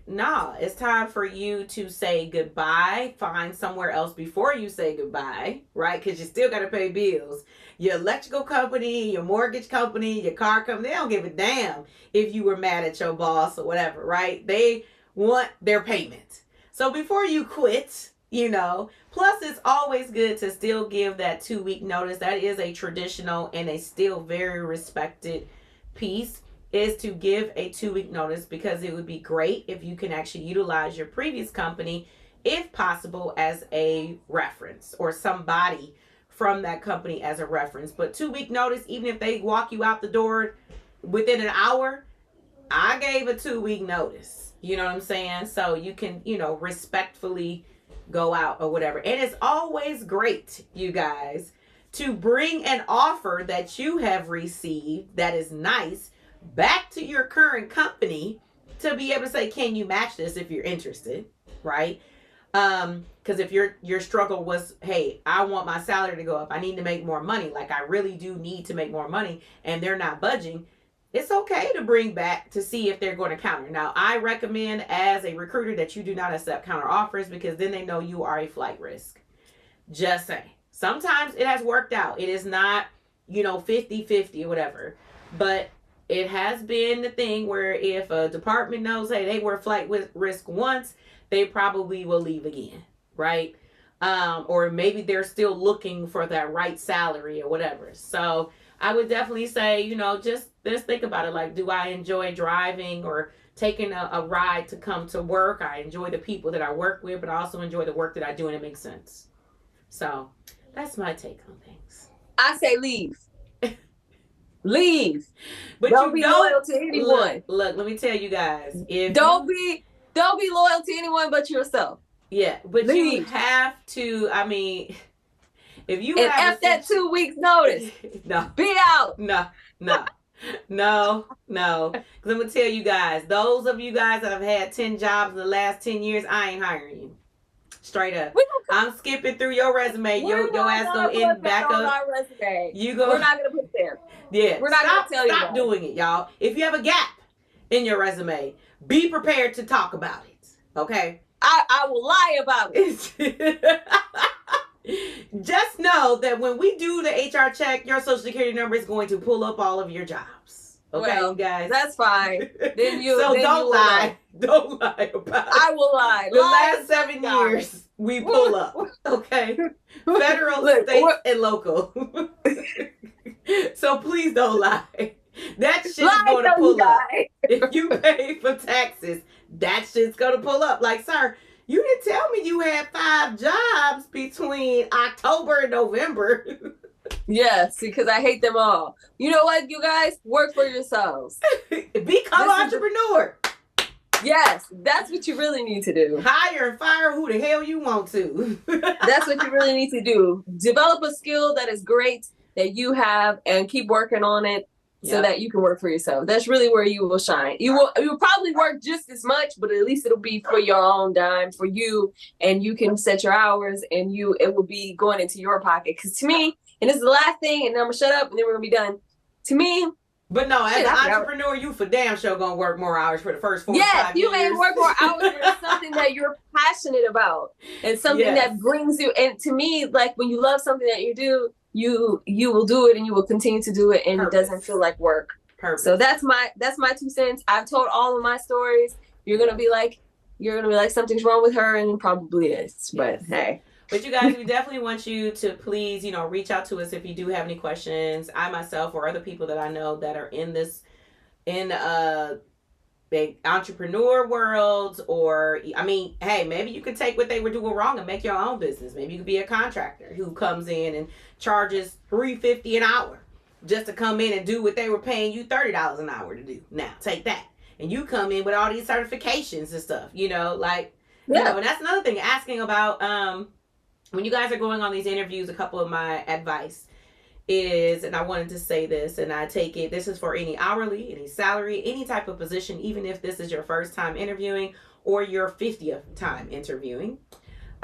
it's time for you to say goodbye. Find somewhere else before you say goodbye, right? Because you still got to pay bills. Your electrical company, your mortgage company, your car company, they don't give a damn if you were mad at your boss or whatever, right? They want their payment. So before you quit, plus it's always good to still give that 2-week notice. That is a traditional and a still very respected piece, is to give a 2-week notice, because it would be great if you can actually utilize your previous company, if possible, as a reference, or somebody from that company as a reference. But 2-week notice, even if they walk you out the door within an hour, I gave a 2-week notice. You know what I'm saying? So you can, respectfully go out or whatever. And it's always great, you guys, to bring an offer that you have received that is nice back to your current company, to be able to say, can you match this if you're interested, right? Because if your struggle was, hey, I want my salary to go up, I need to make more money, like I really do need to make more money, and they're not budging, it's okay to bring back to see if they're going to counter. Now, I recommend as a recruiter that you do not accept counter offers, because then they know you are a flight risk. Just saying. Sometimes it has worked out. It is not, 50-50 or whatever, but it has been the thing where if a department knows, hey, they were flight risk once, they probably will leave again, right? Or maybe they're still looking for that right salary or whatever. So I would definitely say, just think about it. Like, do I enjoy driving or taking a ride to come to work? I enjoy the people that I work with, but I also enjoy the work that I do, and it makes sense. So that's my take on things. I say leave. Leave. But don't be loyal to anyone. Look, let me tell you guys. Don't be loyal to anyone but yourself. Yeah, but leave. You have to, if you and have that 2 weeks notice. No. Be out. No. Because I'm going to tell you guys, those of you guys that have had 10 jobs in the last 10 years, I ain't hiring you. Straight up. I'm skipping through your resume. Your ass go in back up. Our resume. We're not going to put there. Yeah. We're not going to tell you. Stop doing it, y'all. If you have a gap in your resume, be prepared to talk about it. Okay? I will lie about it. Just know that when we do the HR check, your social security number is going to pull up all of your jobs. Okay, well, you guys? That's fine. Then don't lie. Don't lie about it. I will lie. The last 7 years, we pull up. Okay? Federal, state, and local. So please don't lie. That shit's going to pull up. If you pay for taxes, that shit's going to pull up. Like, sir, you didn't tell me you had 5 jobs between October and November. Yes, because I hate them all. You know what, you guys? Work for yourselves. Become an entrepreneur. Yes, that's what you really need to do. Hire and fire who the hell you want to. That's what you really need to do. Develop a skill that is great that you have and keep working on it so that you can work for yourself. That's really where you will shine. You will probably work just as much, but at least it'll be for your own dime, for you, and you can set your hours and it will be going into your pocket. Because to me, and this is the last thing, and then I'm gonna shut up and then we're gonna be done. To me, but no, as an entrepreneur, you for damn sure gonna work more hours for the first 4 yes, 5 years. you may work more hours, but it's something that you're passionate about and something that brings you. And to me, like when you love something that you do, you will do it and you will continue to do it, and it doesn't feel like work. So that's my 2 cents. I've told all of my stories. You're gonna be like something's wrong with her, and it probably is. But hey. But you guys, we definitely want you to please, reach out to us if you do have any questions. I myself or other people that I know that are in the entrepreneur world, or hey, maybe you could take what they were doing wrong and make your own business. Maybe you could be a contractor who comes in and charges $3.50 an hour just to come in and do what they were paying you $30 an hour to do. Now take that, and you come in with all these certifications and stuff. And that's another thing. Asking about when you guys are going on these interviews, a couple of my advice is, and I wanted to say this, and I take it, this is for any hourly, any salary, any type of position, even if this is your first time interviewing or your 50th time interviewing.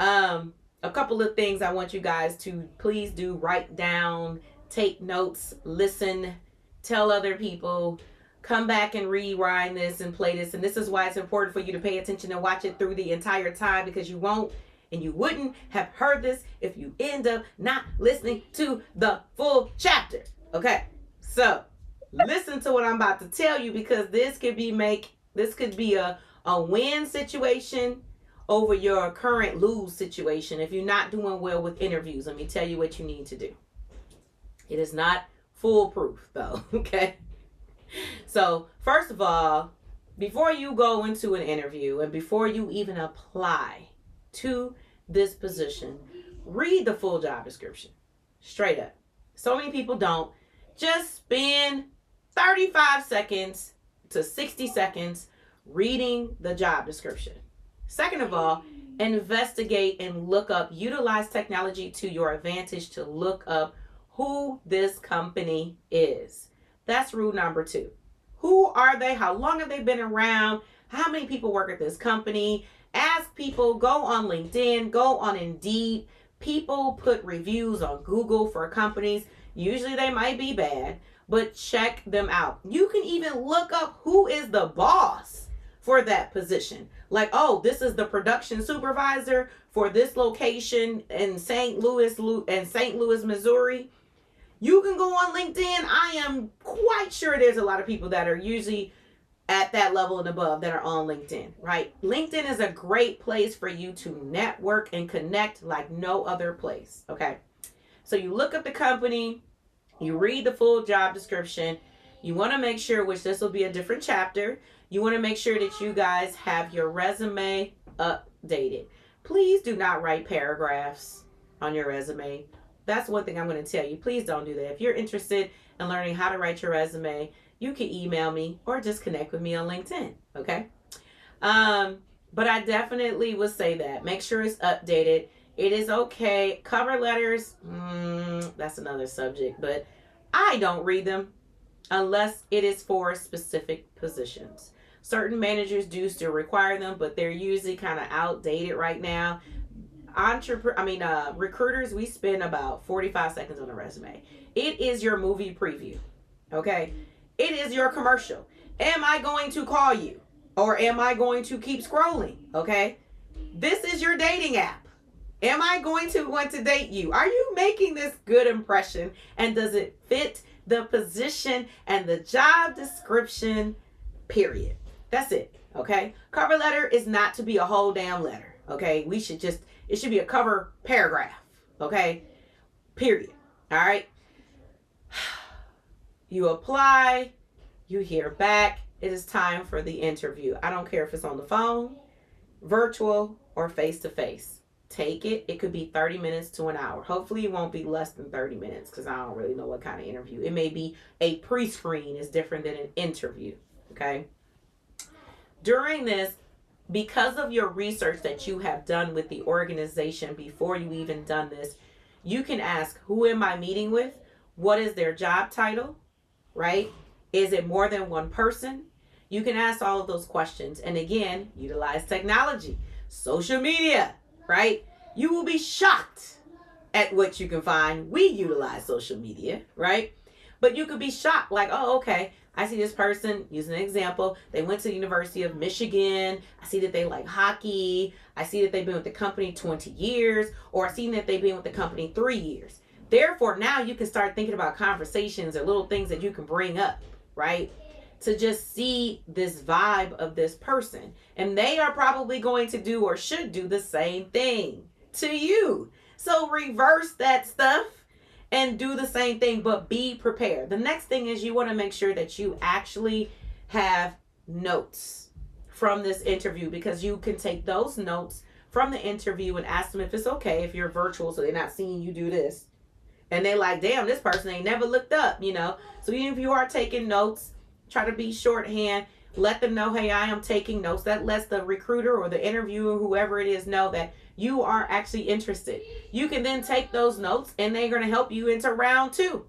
A couple of things I want you guys to please do: write down, take notes, listen, tell other people, come back and rewind this and play this. And this is why it's important for you to pay attention and watch it through the entire time, because you won't and you wouldn't have heard this if you end up not listening to the full chapter. Okay, so listen to what I'm about to tell you, because this could be a win situation over your current lose situation if you're not doing well with interviews. Let me tell you what you need to do. It is not foolproof though. Okay, so first of all, before you go into an interview and before you even apply to this position, read the full job description. Straight up. So many people don't. Just spend 35 seconds to 60 seconds reading the job description. Second of all, investigate and look up, utilize technology to your advantage to look up who this company is. That's rule number 2. Who are they? How long have they been around? How many people work at this company? Ask people, go on LinkedIn, go on Indeed. People put reviews on Google for companies. Usually they might be bad, but check them out. You can even look up who is the boss for that position. Like, oh, this is the production supervisor for this location in St. Louis, Missouri. You can go on LinkedIn. I am quite sure there's a lot of people that are usually at that level and above that are on LinkedIn, right? LinkedIn is a great place for you to network and connect like no other place, okay? So you look up the company, you read the full job description. You want to make sure, which this will be a different chapter, you want to make sure that you guys have your resume updated. Please do not write paragraphs on your resume. That's one thing I'm going to tell you. Please don't do that. If you're interested in learning how to write your resume, you can email me or just connect with me on LinkedIn, okay? But I definitely would say that. Make sure it's updated. It is okay. Cover letters, that's another subject, but I don't read them unless it is for specific positions. Certain managers do still require them, but they're usually kind of outdated right now. Recruiters, we spend about 45 seconds on a resume. It is your movie preview, okay? It is your commercial. Am I going to call you? Or am I going to keep scrolling? Okay? This is your dating app. Am I going to want to date you? Are you making this good impression? And does it fit the position and the job description? Period. That's it. Okay? Cover letter is not to be a whole damn letter. Okay? It should be a cover paragraph. Okay? Period. All right? You apply, you hear back, it is time for the interview. I don't care if it's on the phone, virtual, or face-to-face. take it, it could be 30 minutes to an hour. Hopefully it won't be less than 30 minutes because I don't really know what kind of interview. It may be a pre-screen is different than an interview, okay? During this, because of your research that you have done with the organization before you even done this, you can ask, who am I meeting with? What is their job title, right? Is it more than one person? You can ask all of those questions. And again, utilize technology, social media, right? You will be shocked at what you can find. We utilize social media, right? But you could be shocked, like, oh, okay, I see this person, using an example, they went to the University of Michigan. I see that they like hockey. I see that they've been with the company 20 years, or I see that they've been with the company 3 years. Therefore, now you can start thinking about conversations or little things that you can bring up, right? To just see this vibe of this person. And they are probably going to do or should do the same thing to you. So reverse that stuff and do the same thing, but be prepared. The next thing is you want to make sure that you actually have notes from this interview, because you can take those notes from the interview and ask them if it's okay if you're virtual so they're not seeing you do this. And they're like, damn, this person ain't never looked up, you know. So even if you are taking notes, try to be shorthand. Let them know, hey, I am taking notes. That lets the recruiter or the interviewer, whoever it is, know that you are actually interested. You can then take those notes and they're going to help you into round 2.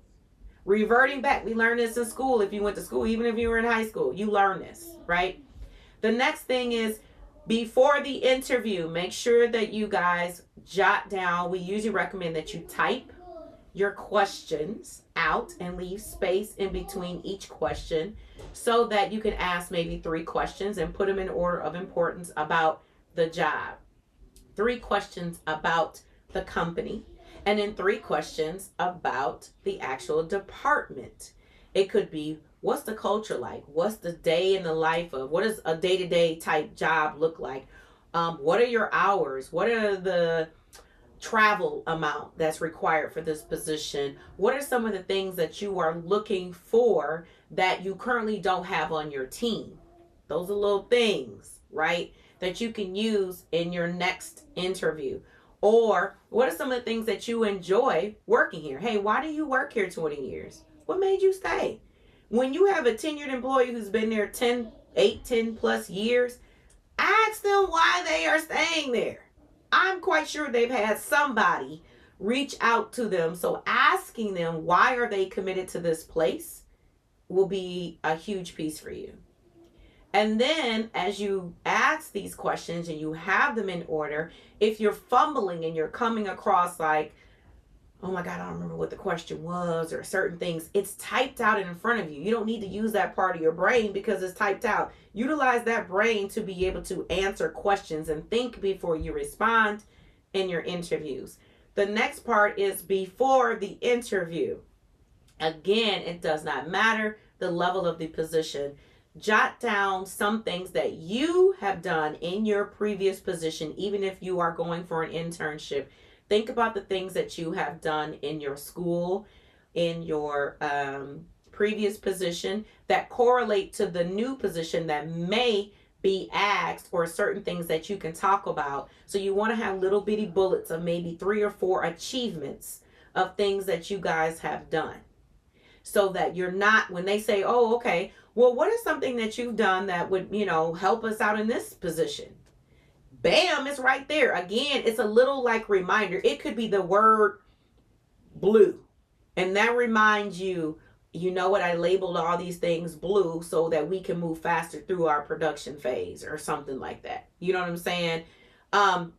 Reverting back. We learned this in school. If you went to school, even if you were in high school, you learn this, right? The next thing is, before the interview, make sure that you guys jot down. We usually recommend that you type your questions out and leave space in between each question so that you can ask maybe 3 questions and put them in order of importance about the job, 3 questions about the company, and then 3 questions about the actual department. It could be, what's the culture like? What's the day in the life of? What does a day-to-day type job look like? What are your hours? What are the travel amount that's required for this position? What are some of the things that you are looking for that you currently don't have on your team? Those are little things, right, that you can use in your next interview. Or what are some of the things that you enjoy working here? Hey, why do you work here 20 years? What made you stay? When you have a tenured employee who's been there 10 plus years, ask them why they are staying there. I'm quite sure they've had somebody reach out to them. So asking them why are they committed to this place will be a huge piece for you. And then as you ask these questions and you have them in order, if you're fumbling and you're coming across like, oh my God, I don't remember what the question was, or certain things, it's typed out in front of you. You don't need to use that part of your brain because it's typed out. Utilize that brain to be able to answer questions and think before you respond in your interviews. The next part is before the interview. Again, it does not matter the level of the position. Jot down some things that you have done in your previous position, even if you are going for an internship. Think about the things that you have done in your school, in your previous position that correlate to the new position that may be asked, or certain things that you can talk about. So you want to have little bitty bullets of maybe 3 or 4 achievements of things that you guys have done. So that you're not, when they say, oh, okay, well, what is something that you've done that would, help us out in this position? Bam, it's right there. Again, it's a little like reminder. It could be the word blue. And that reminds you, you know what, I labeled all these things blue so that we can move faster through our production phase or something like that. You know what I'm saying?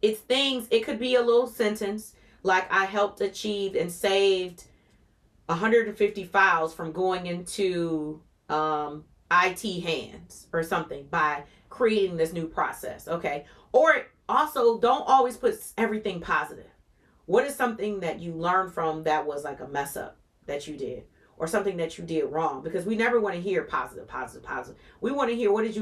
It's things, it could be a little sentence like, I helped achieve and saved 150 files from going into IT hands or something by creating this new process. Okay. Or also, don't always put everything positive. What is something that you learned from that was like a mess up that you did, or something that you did wrong? Because we never want to hear positive. We want to hear, when did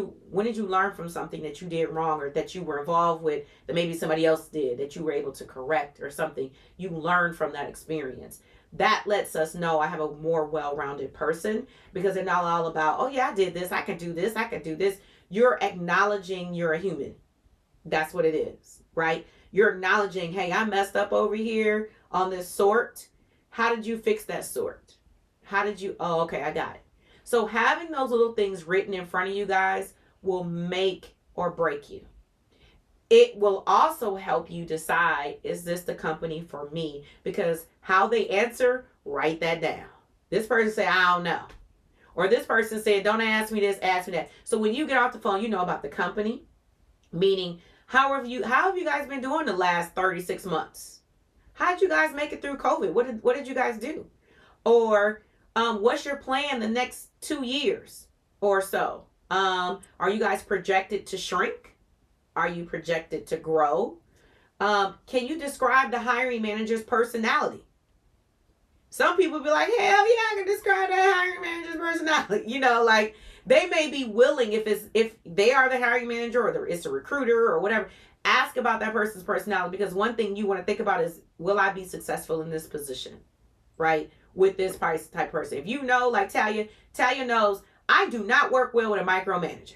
you learn from something that you did wrong, or that you were involved with that maybe somebody else did that you were able to correct, or something you learned from that experience. That lets us know I have a more well-rounded person, because they're not all about, oh yeah, I did this, I can do this. You're acknowledging you're a human. That's what it is, right? you're acknowledging, hey, I messed up over here on this sort. How did you fix that sort? How did you, oh, okay, I got it. So having those little things written in front of you guys will make or break you. It will also help you decide, is this the company for me? Because how they answer, write that down. This person said, I don't know. Or this person said, don't ask me this, ask me that. So when you get off the phone, you know about the company. Meaning, how have you guys been doing the last 36 months? How did you guys make it through COVID? What did you guys do? Or what's your plan the next 2 years or so? Are you guys projected to shrink? Are you projected to grow? Can you describe the hiring manager's personality? Some people be like, hell yeah, I can describe that hiring manager's personality. You know, like they may be willing, if they are the hiring manager or it's a recruiter or whatever, ask about that person's personality, because one thing you want to think about is, will I be successful in this position, right? With this type person. If you know, like Talia knows, I do not work well with a micromanager.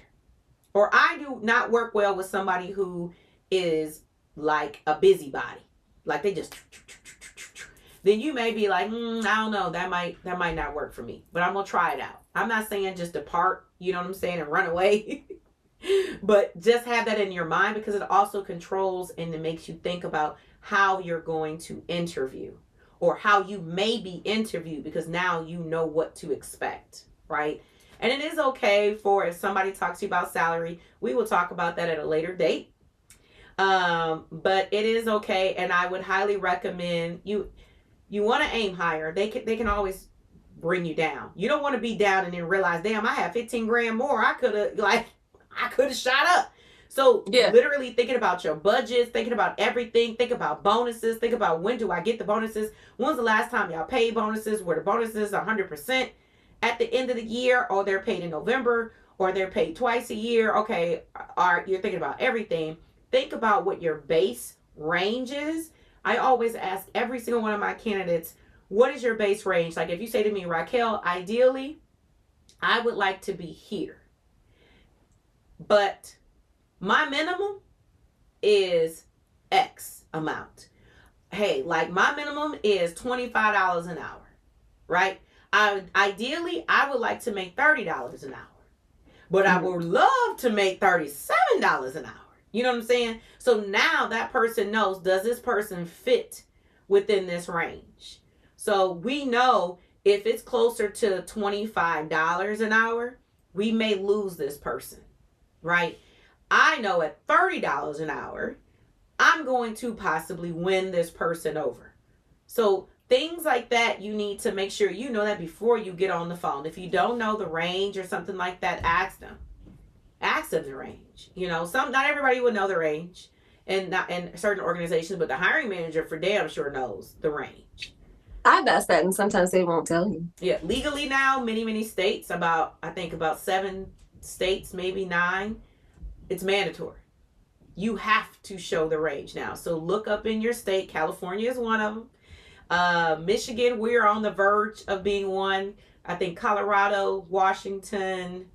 Or I do not work well with somebody who is like a busybody. Like they just, then you may be like, I don't know, that might not work for me, but I'm going to try it out. I'm not saying just depart, you know what I'm saying, and run away, but just have that in your mind, because it also controls and it makes you think about how you're going to interview or how you may be interviewed, because now you know what to expect, right? And it is okay for if somebody talks to you about salary, we will talk about that at a later date. But it is okay, and I would highly recommend you want to aim higher. They can always bring you down. You don't want to be down and then realize, damn, I have 15 grand more. I could have shot up. So literally thinking about your budgets, thinking about everything, think about bonuses, think about, when do I get the bonuses? When's the last time y'all paid bonuses? Were the bonuses 100% at the end of the year, or they're paid in November, or they're paid twice a year? Okay, you're thinking about everything. Think about what your base range is. I always ask every single one of my candidates, what is your base range? Like if you say to me, Raquel, ideally, I would like to be here, but my minimum is X amount. Hey, like my minimum is $25 an hour, right? Ideally, I would like to make $30 an hour, but I would love to make $37 an hour. You know what I'm saying? So now that person knows, does this person fit within this range? So we know if it's closer to $25 an hour, we may lose this person, right? I know at $30 an hour, I'm going to possibly win this person over. So things like that, you need to make sure you know that before you get on the phone. If you don't know the range or something like that, ask them. Ask them the range. You know, not everybody would know the range, and not in certain organizations, but the hiring manager for damn sure knows the range. I've asked that, and sometimes they won't tell you. Yeah, legally now, many states, I think about 7 states, maybe 9, it's mandatory. You have to show the range now. So look up in your state. California is one of them. Michigan, we're on the verge of being one. I think Colorado, Washington,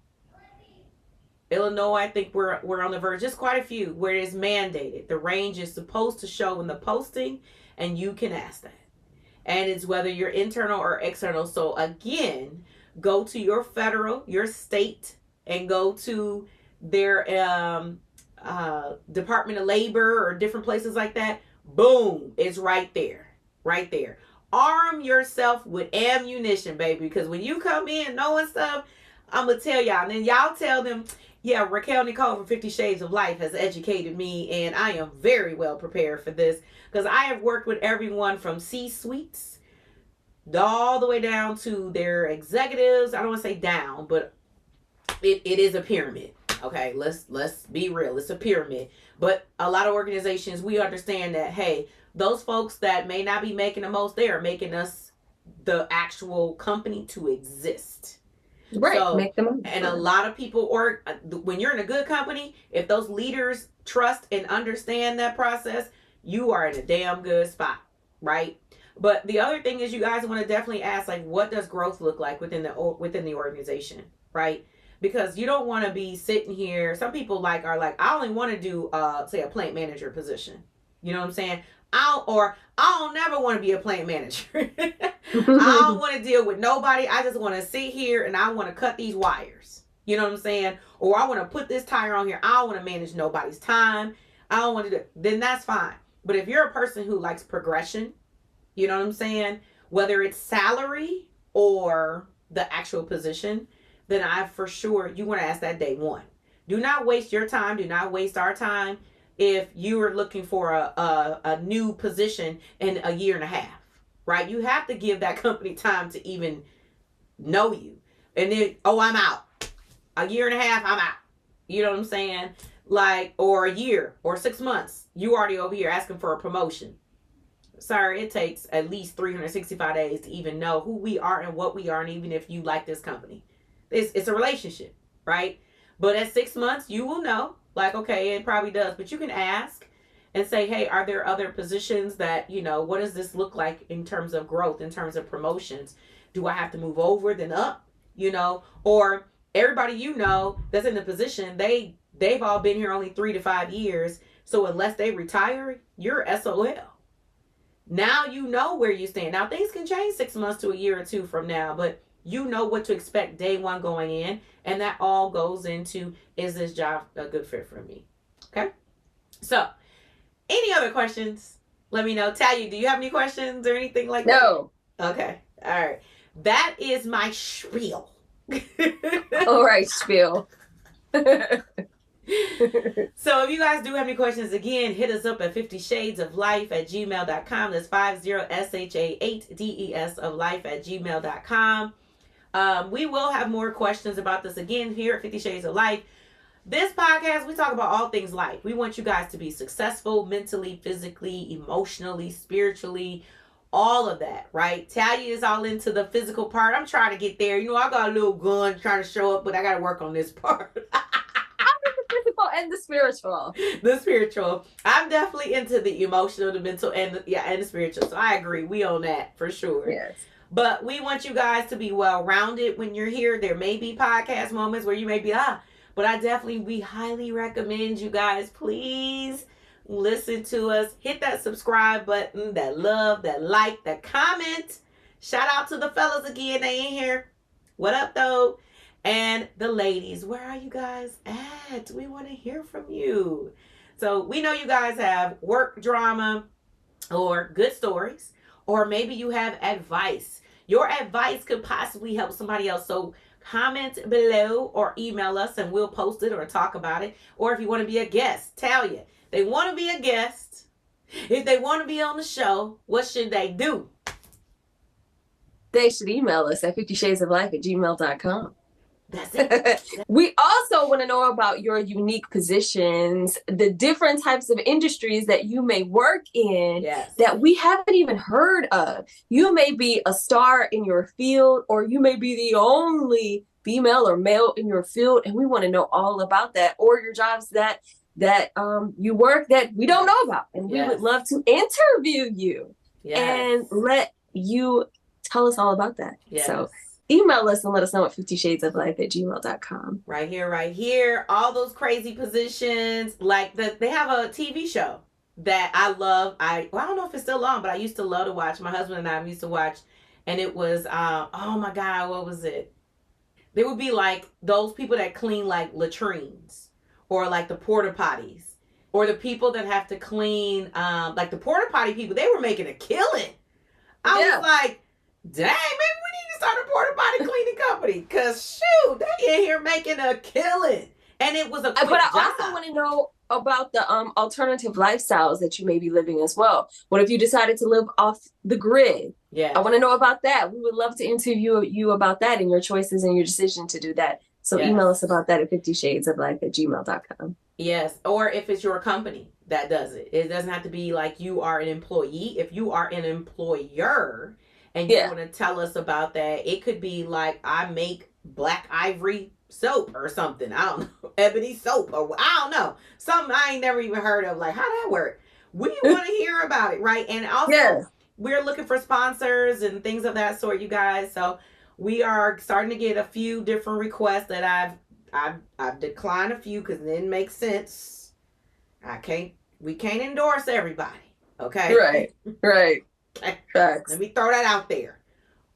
Illinois, I think we're on the verge. Just quite a few where it is mandated. The range is supposed to show in the posting, and you can ask that. And it's whether you're internal or external. So again, go to your federal, your state, and go to their Department of Labor or different places like that. Boom, it's right there. Right there. Arm yourself with ammunition, baby. Because when you come in knowing stuff, I'm going to tell y'all. And then y'all tell them, yeah, Raquel Ne'Cole from 50 Shades of Life has educated me, and I am very well prepared for this. Because I have worked with everyone from C-suites all the way down to their executives. I don't want to say down, but it is a pyramid. Okay, let's be real. It's a pyramid. But a lot of organizations, we understand that, hey, those folks that may not be making the most, they are making us the actual company to exist. Right, so, make them. And a lot of people, or when you're in a good company, if those leaders trust and understand that process, you are in a damn good spot, right? But the other thing is, you guys want to definitely ask, like, what does growth look like within the organization, right? Because you don't want to be sitting here. Some people are like, I only want to do, say, a plant manager position. You know what I'm saying? I don't never want to be a plant manager. I don't want to deal with nobody. I just want to sit here and I want to cut these wires. You know what I'm saying? Or I want to put this tire on here. I don't want to manage nobody's time. I don't want to do, then that's fine. But if you're a person who likes progression, you know what I'm saying? Whether it's salary or the actual position, then for sure, you want to ask that day one. Do not waste your time. Do not waste our time if you are looking for a new position in a year and a half, right? You have to give that company time to even know you. And then, I'm out. A year and a half, I'm out. You know what I'm saying? Like, or a year or 6 months, you already over here asking for a promotion. Sorry, it takes at least 365 days to even know who we are and what we are, and even if you like this company. It's a relationship, right? But at 6 months, you will know. Like, okay, it probably does. But you can ask and say, hey, are there other positions that, what does this look like in terms of growth, in terms of promotions? Do I have to move over, then up, Or everybody that's in the position, they've all been here only 3 to 5 years. So unless they retire, you're SOL. Now you know where you stand. Now things can change 6 months to a year or two from now, but you know what to expect day one going in. And that all goes into, is this job a good fit for me? Okay. So any other questions? Let me know. Talia, do you have any questions or anything like that? No. Okay. All right. That is my spiel. All right, spiel. So if you guys do have any questions, again, hit us up at 50shadesoflife@gmail.com. That's 50SHA8DES of life@gmail.com. We will have more questions about this again here at 50 Shades of Life. This podcast, we talk about all things life. We want you guys to be successful mentally, physically, emotionally, spiritually, all of that, right? Talia is all into the physical part. I'm trying to get there. I got a little gun trying to show up, but I got to work on this part. And the spiritual. The spiritual. I'm definitely into the emotional, the mental, and the spiritual. So I agree. We own that for sure. Yes. But we want you guys to be well-rounded when you're here. There may be podcast moments where you may be, but we highly recommend you guys, please listen to us. Hit that subscribe button, that love, that like, that comment. Shout out to the fellas again. They in here. What up, though? And the ladies, where are you guys at? We want to hear from you. So we know you guys have work drama or good stories, or maybe you have advice. Your advice could possibly help somebody else. So comment below or email us and we'll post it or talk about it. Or if you want to be a guest, Talia, they want to be a guest. If they want to be on the show, what should they do? They should email us at 50shadesoflife@gmail.com. That's it. We also want to know about your unique positions, the different types of industries that you may work in that we haven't even heard of. You may be a star in your field, or you may be the only female or male in your field, and we want to know all about that, or your jobs that you work that we don't know about, and we would love to interview you and let you tell us all about that. So email us and let us know at 50shadesoflife@gmail.com. Right here. All those crazy positions. Like they have a TV show that I love. I don't know if it's still on, but I used to love to watch. My husband and I used to watch. And it was, oh my God, what was it? They would be like those people that clean like latrines or like the porta potties. Or the people that have to clean, like the porta potty people. They were making a killing. I was like, dang, maybe we need to start a porta potty cleaning company, because shoot, they in here making a killing, and it was a quick But I job. also want to know about the alternative lifestyles that you may be living as well. What if you decided to live off the grid? I want to know about that. We would love to interview you about that and your choices and your decision to do that. So email us about that at 50shadesoflife@gmail.com. Yes, or if it's your company that does it. It doesn't have to be like you are an employee. If you are an employer and you want to tell us about that, it could be like, I make black ivory soap or something. I don't know. Ebony soap, or I don't know. Something I ain't never even heard of. Like, how that work? We want to hear about it, right? And also, we're looking for sponsors and things of that sort, you guys. So we are starting to get a few different requests that I've declined a few because it didn't make sense. I can't We can't endorse everybody. Okay. Right. Okay. Facts. Let me throw that out there.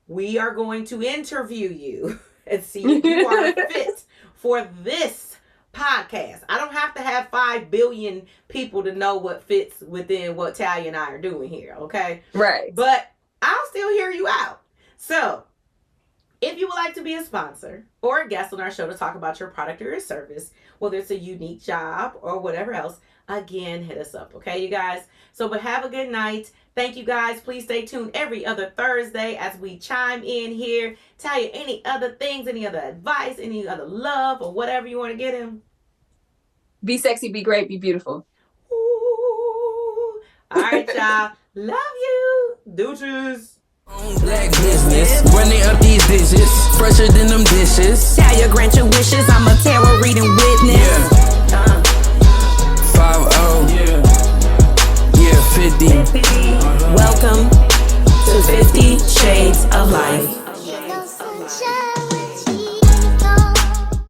We are going to interview you and see if you are fit for this podcast. I don't have to have 5 billion people to know what fits within what Talia and I are doing here, okay? Right. But I'll still hear you out. So, if you would like to be a sponsor or a guest on our show to talk about your product or your service, whether it's a unique job or whatever else, again, hit us up, okay, you guys? So, but have a good night. Thank you, guys. Please stay tuned every other Thursday as we chime in here. Tell you any other things, any other advice, any other love, or whatever you want to get him. Be sexy, be great, be beautiful. Ooh. All right, y'all. Love you. Deuces. Black business, running up these digits, fresher than them dishes. Talia, grant your wishes. I'm a tarot reading witness. Yeah.